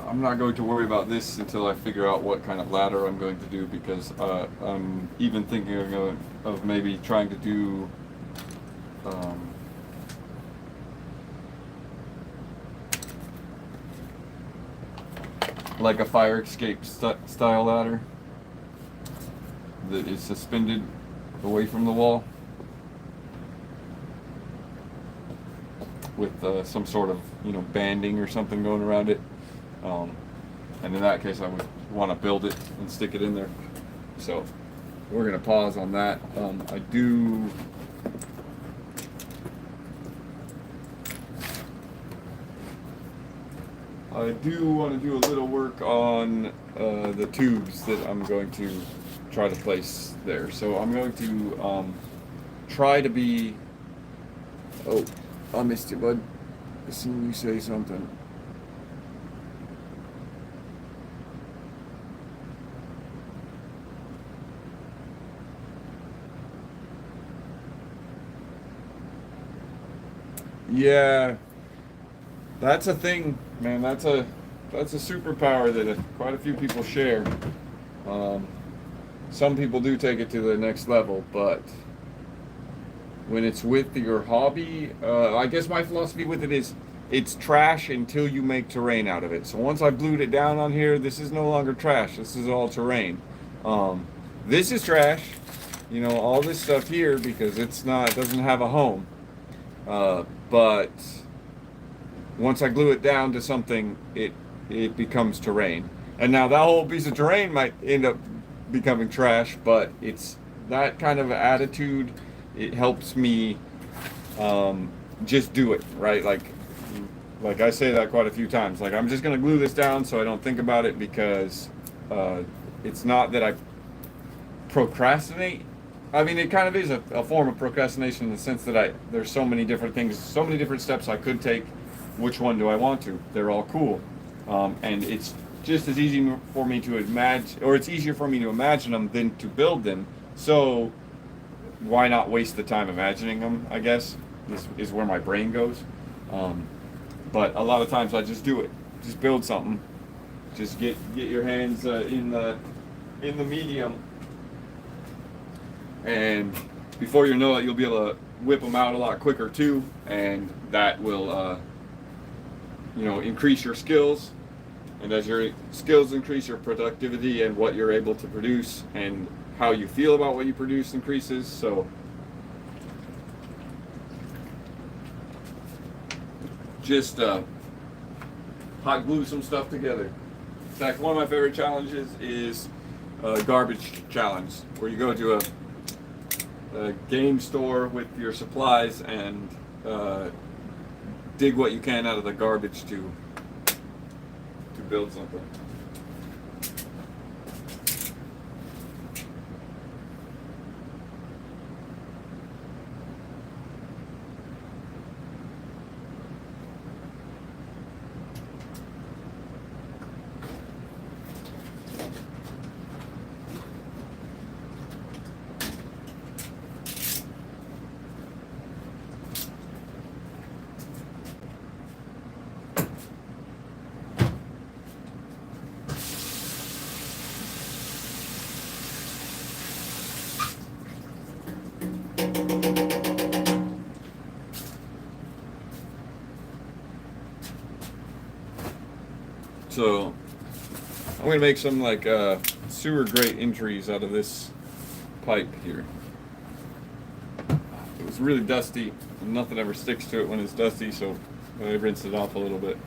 I'm not going to worry about this until I figure out what kind of ladder I'm going to do, because I'm even thinking of maybe trying to do like a fire escape style ladder that is suspended away from the wall with some sort of, you know, banding or something going around it. And in that case, I would want to build it and stick it in there. So we're going to pause on that. I do want to do a little work on the tubes that I'm going to try to place there. So I'm going to try to be... Oh, I missed you, bud. I seen you say something. Yeah, that's a thing, man. That's a superpower that quite a few people share. Some people do take it to the next level, but when it's with your hobby, I guess my philosophy with it is it's trash until you make terrain out of it. So once I glued it down on here, this is no longer trash. This is all terrain. This is trash, you know, all this stuff here, because it doesn't have a home. But once I glue it down to something, it becomes terrain. And now that whole piece of terrain might end up becoming trash, but it's that kind of attitude. It helps me just do it, right? Like I say that quite a few times. Like, I'm just gonna glue this down so I don't think about it, because it's not that I procrastinate. I mean, it kind of is a form of procrastination in the sense that there's so many different things, so many different steps I could take. Which one do I want to? They're all cool. And it's just as easy for me to imagine, or it's easier for me to imagine them than to build them. So why not waste the time imagining them, I guess, is where my brain goes. But a lot of times I just do it. Just build something. Just get your hands in the medium. And before you know it, you'll be able to whip them out a lot quicker too, and that will, increase your skills. And as your skills increase, your productivity and what you're able to produce and how you feel about what you produce increases. So just hot glue some stuff together. In fact, one of my favorite challenges is a garbage challenge, where you go to a game store with your supplies and dig what you can out of the garbage to build something. So I'm gonna make some like sewer grate entries out of this pipe here. It was really dusty, and nothing ever sticks to it when it's dusty, so I rinsed it off a little bit.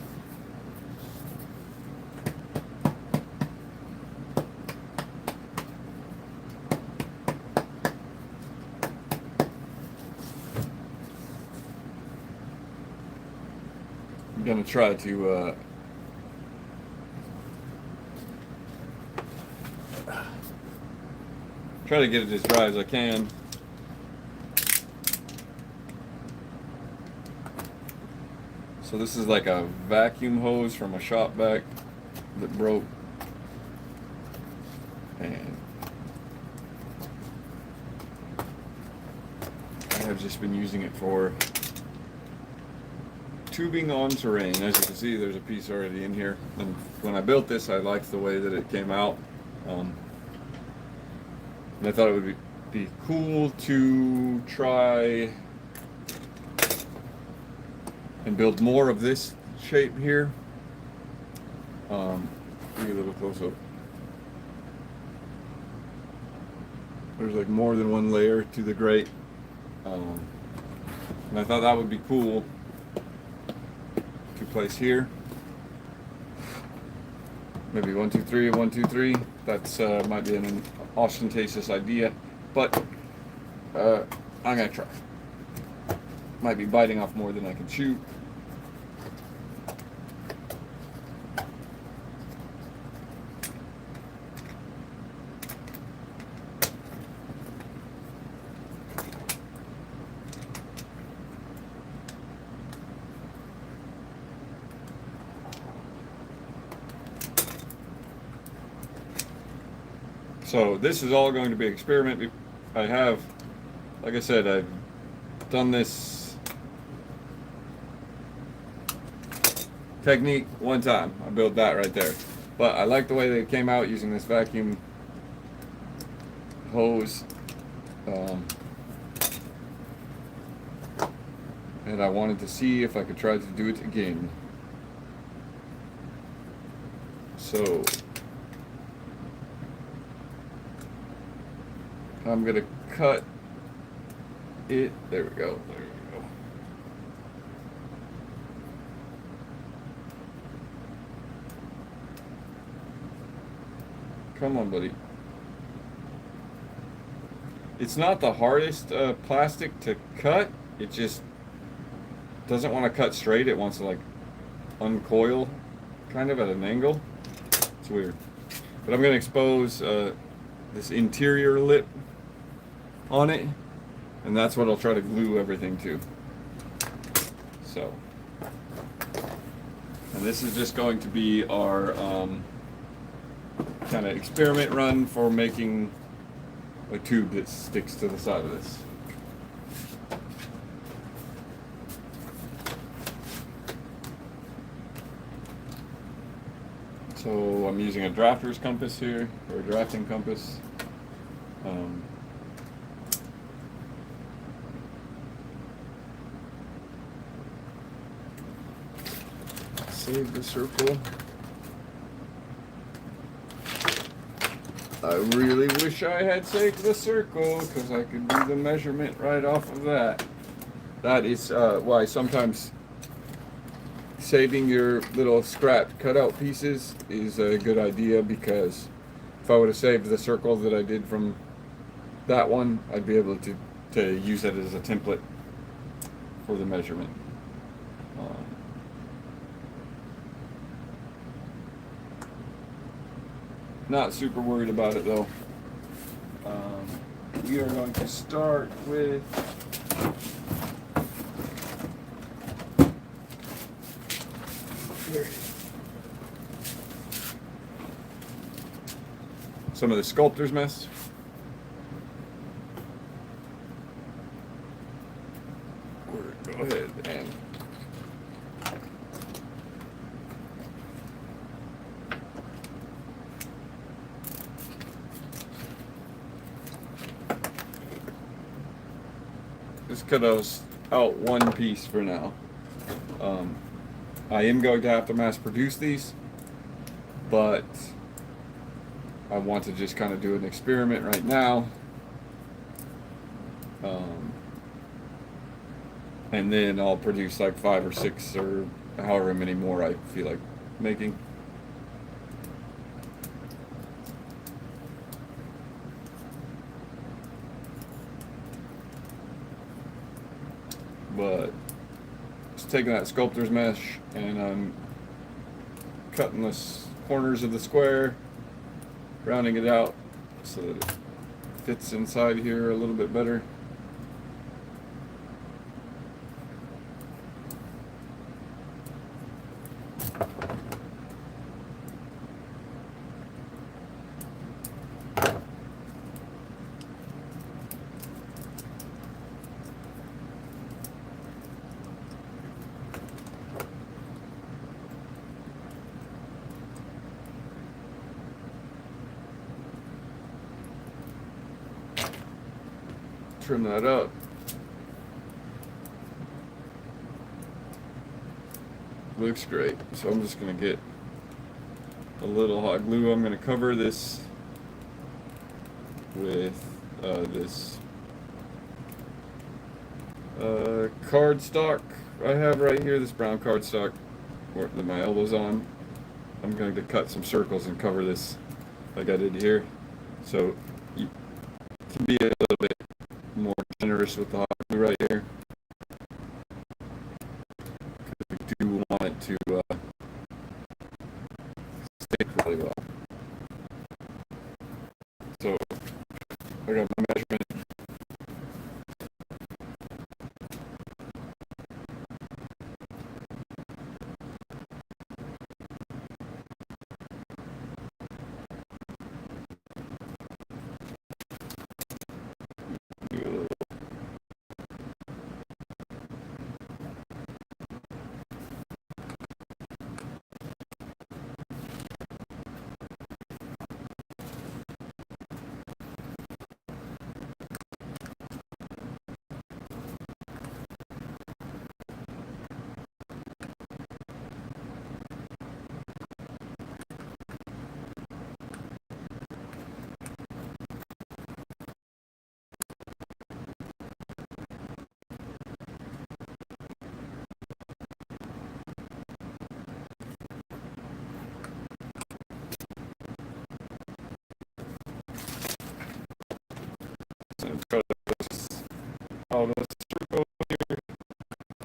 I'm gonna try to try to get it as dry as I can. So this is like a vacuum hose from a shop vac that broke, and I have just been using it for tubing on terrain. As you can see, there's a piece already in here, and when I built this, I liked the way that it came out, and I thought it would be cool to try and build more of this shape here. Give you a little close up. There's like more than one layer to the grate, and I thought that would be cool to place here. Maybe 1, 2, 3, 1, 2, 3. That's might be an ostentatious idea, but I'm gonna try. Might be biting off more than I can chew. So this is all going to be an experiment. I have, like I said, I've done this technique one time. I built that right there. But I like the way they came out using this vacuum hose. And I wanted to see if I could try to do it again. So I'm gonna cut it. There we go. There we go. Come on, buddy. It's not the hardest plastic to cut. It just doesn't want to cut straight. It wants to like uncoil kind of at an angle. It's weird. But I'm gonna expose this interior lip on it, and that's what I'll try to glue everything to. So, and this is just going to be our kind of experiment run for making a tube that sticks to the side of this. So I'm using a drafter's compass here, or a drafting compass. Save the circle. I really wish I had saved the circle because I could do the measurement right off of that. That is why sometimes saving your little scrap cutout pieces is a good idea, because if I would have saved the circle that I did from that one, I'd be able to use it as a template for the measurement. Not super worried about it though. We are going to start with some of the sculptor's mess. Go ahead and just cut out one piece for now. I am going to have to mass produce these, but I want to just kind of do an experiment right now. And then I'll produce like 5 or 6 or however many more I feel like making. But Just taking that sculptor's mesh and I'm cutting the corners of the square, rounding it out so that it fits inside here a little bit better. Trim that up. Looks great. So I'm just going to get a little hot glue. I'm going to cover this with this cardstock I have right here, this brown cardstock that my elbow's on. I'm going to cut some circles and cover this like I did here. So you can be a little bit more generous with the hot glue right here. We do want it to stick really well. So I got my measurement. Oh, the circle here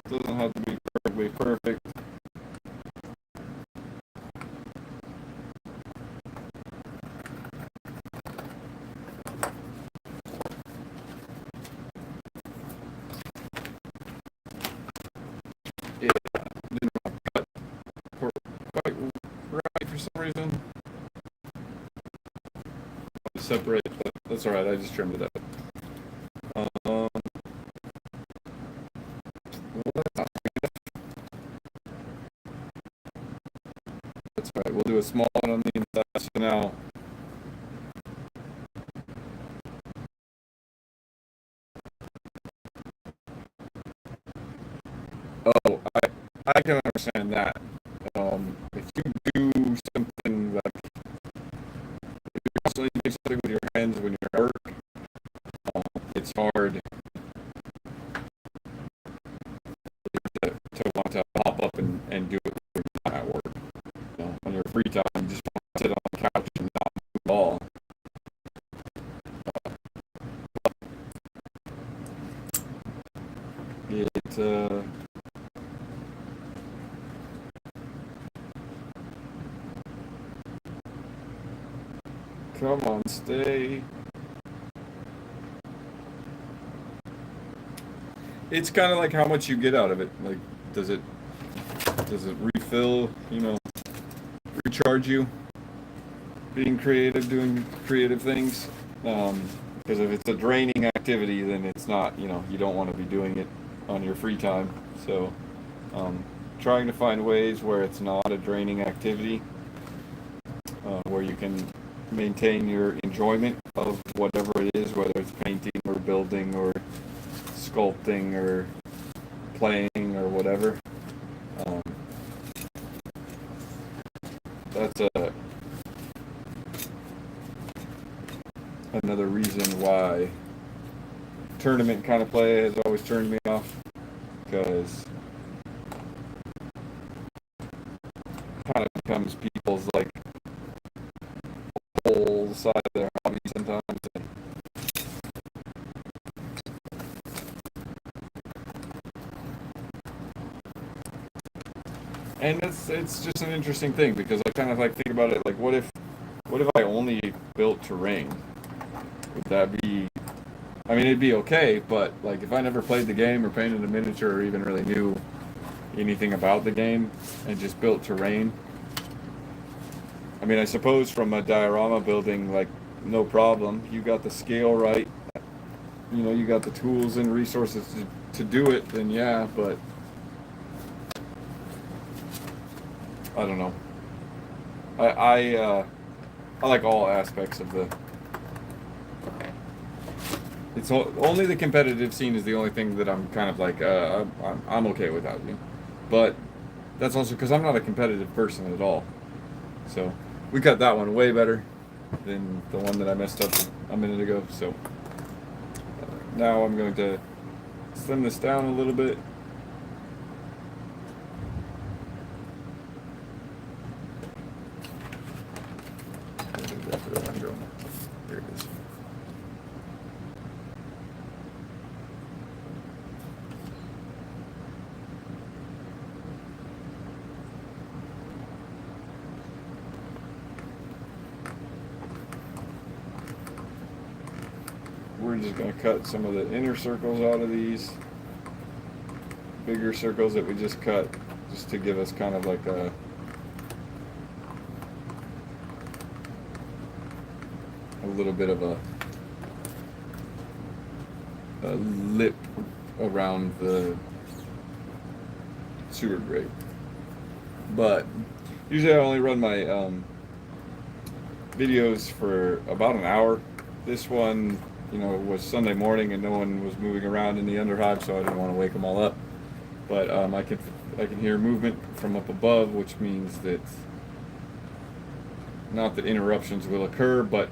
doesn't have to be perfectly perfect. Yeah, didn't cut quite right for some reason. Separate, but that's alright, I just trimmed it up. That's right, we'll do a small one on the inside. So now, oh, I can understand that. If you do something like, if you're constantly doing something with your hands when you're at work, it's hard to want to hop up and do it when you're not at work. You know, on your free time, you just want to sit on the couch and not move at all. Come on, stay. It's kind of like how much you get out of it. Like, does it refill? You know, recharge you? Being creative, doing creative things. Because if it's a draining activity, then it's not. You know, you don't want to be doing it on your free time. So, trying to find ways where it's not a draining activity, where you can maintain your enjoyment of whatever it is, whether it's painting or building or sculpting or playing or whatever. That's another reason why tournament kind of play has always turned me off, because it kind of becomes people's like whole side of their hobby sometimes. And it's just an interesting thing because I kind of like think about it like what if I only built terrain? Would that be? I mean, it'd be okay, but like if I never played the game or painted a miniature or even really knew anything about the game and just built terrain. I mean, I suppose from a diorama building, like no problem. You got the scale right. You know, you got the tools and resources to do it. Then yeah, but I don't know. I like all aspects of the. Only the competitive scene is the only thing that I'm kind of like I'm okay without you, but that's also because I'm not a competitive person at all. So we cut that one way better than the one that I messed up a minute ago. So now I'm going to slim this down a little bit. Here it is. We're just going to cut some of the inner circles out of these bigger circles that we just cut, just to give us kind of like a little bit of a lip around the sewer grate. But usually I only run my videos for about an hour. This one, you know, was Sunday morning and no one was moving around in the Underhive, so I didn't want to wake them all up. But I can hear movement from up above, which means that not that interruptions will occur, but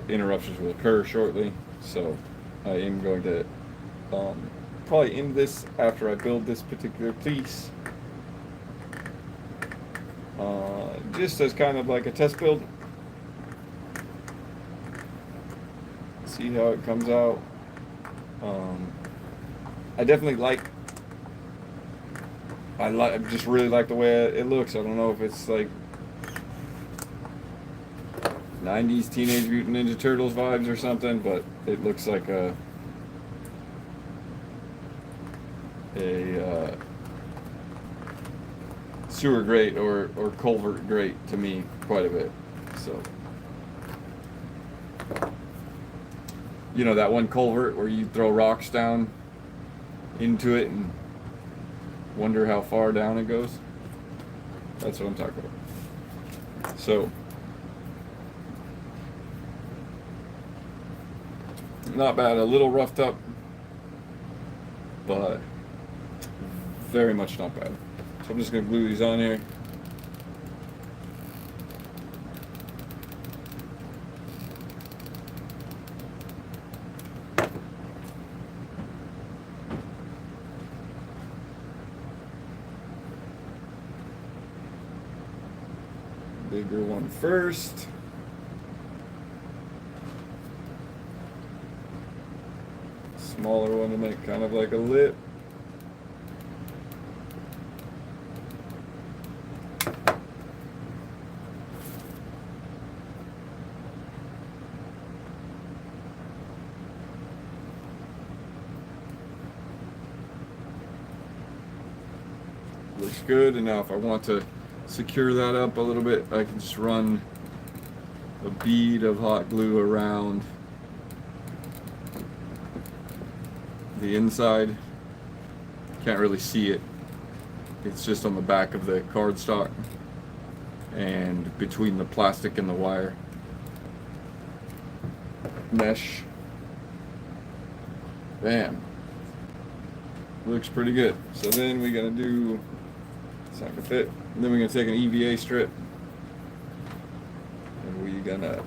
interruptions will occur shortly. So I am going to probably end this after I build this particular piece, just as kind of like a test build. See how it comes out. I definitely I just really like the way it looks. I don't know if it's like 90s Teenage Mutant Ninja Turtles vibes or something, but it looks like a sewer grate or culvert grate to me quite a bit. So, you know, that one culvert where you throw rocks down into it and wonder how far down it goes? That's what I'm talking about. So, not bad, a little roughed up, but very much not bad. So I'm just going to glue these on here. Bigger one first. Smaller one to make kind of like a lip. Looks good. And now if I want to secure that up a little bit, I can just run a bead of hot glue around the inside. Can't really see it. It's just on the back of the cardstock and between the plastic and the wire mesh. Bam. Looks pretty good. So then we're gonna do, it's not gonna fit. And then we're gonna take an EVA strip and we're gonna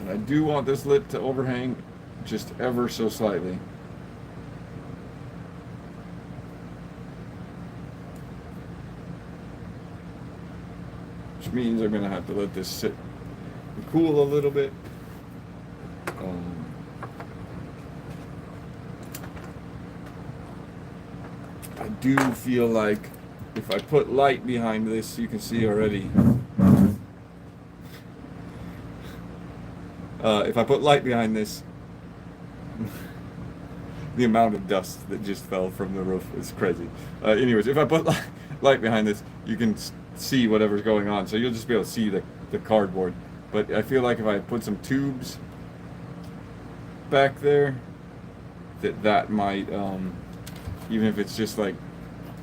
I do want this lip to overhang just ever so slightly. which means I'm gonna have to let this sit and cool a little bit. I do feel like if I put light behind this, you can see already. If I put light behind this, the amount of dust that just fell from the roof is crazy. Anyways, if I put light behind this, you can see whatever's going on. So you'll just be able to see the cardboard. But I feel like if I put some tubes back there, that might, even if it's just like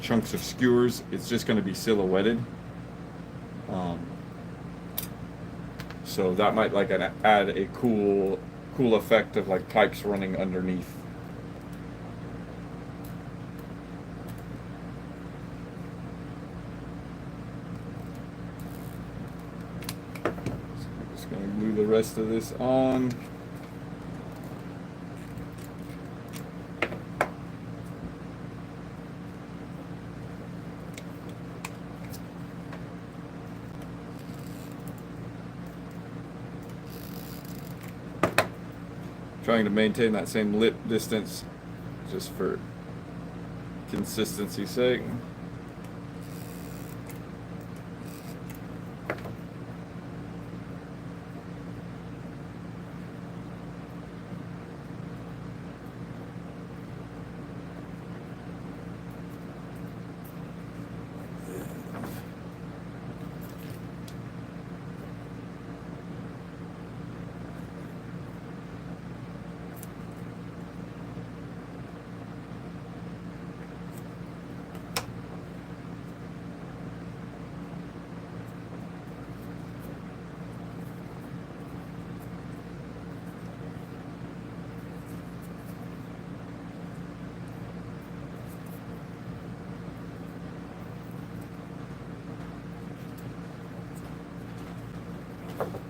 chunks of skewers, it's just going to be silhouetted. So that might like add a cool effect of like pipes running underneath. So I'm just going to glue the rest of this on. Trying to maintain that same lip distance just for consistency's sake.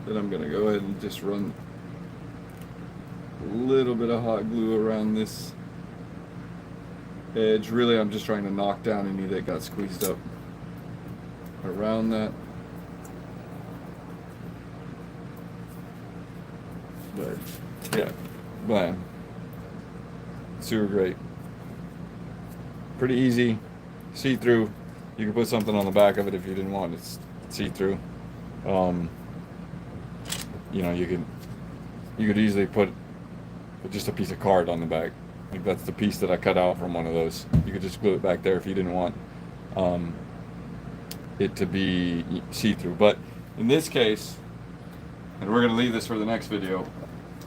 Then I'm going to go ahead and just run a little bit of hot glue around this edge. Really, I'm just trying to knock down any that got squeezed up around that. But yeah, bam. Super great. Pretty easy, see-through. You can put something on the back of it if you didn't want it see-through. You know, you could easily put just a piece of card on the back. Like that's the piece that I cut out from one of those. You could just glue it back there if you didn't want it to be see-through. But in this case, and we're going to leave this for the next video,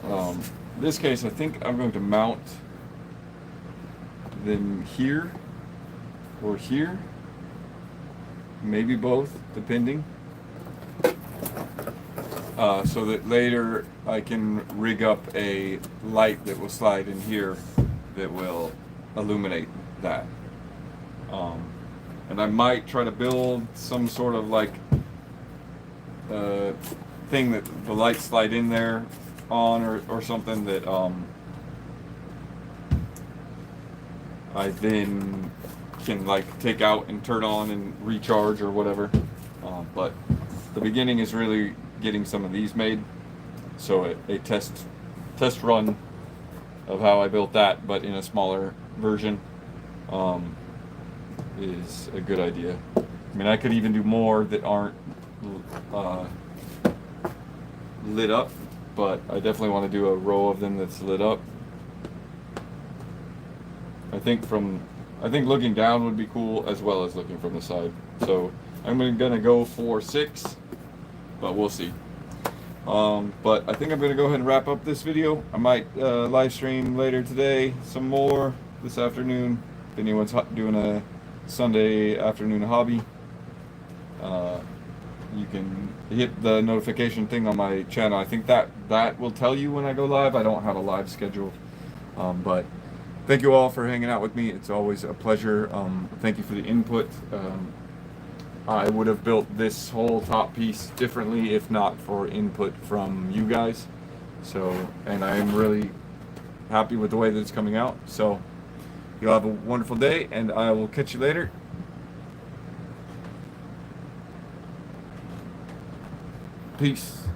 in this case I think I'm going to mount them here or here, maybe both, depending. So that later I can rig up a light that will slide in here that will illuminate that. And I might try to build some sort of like thing that the lights slide in there on or something that I then can like take out and turn on and recharge or whatever. But the beginning is really getting some of these made, so a test run of how I built that, but in a smaller version, is a good idea. I mean, I could even do more that aren't lit up, but I definitely want to do a row of them that's lit up. I think looking down would be cool as well as looking from the side. So I'm gonna go for 6. But we'll see. But I think I'm going to go ahead and wrap up this video. I might live stream later today, some more this afternoon. If anyone's doing a Sunday afternoon hobby, you can hit the notification thing on my channel. I think that will tell you when I go live. I don't have a live schedule. But thank you all for hanging out with me. It's always a pleasure. Thank you for the input. I would have built this whole top piece differently if not for input from you guys. So, and I am really happy with the way that it's coming out. So, you'll have a wonderful day, and I will catch you later. Peace.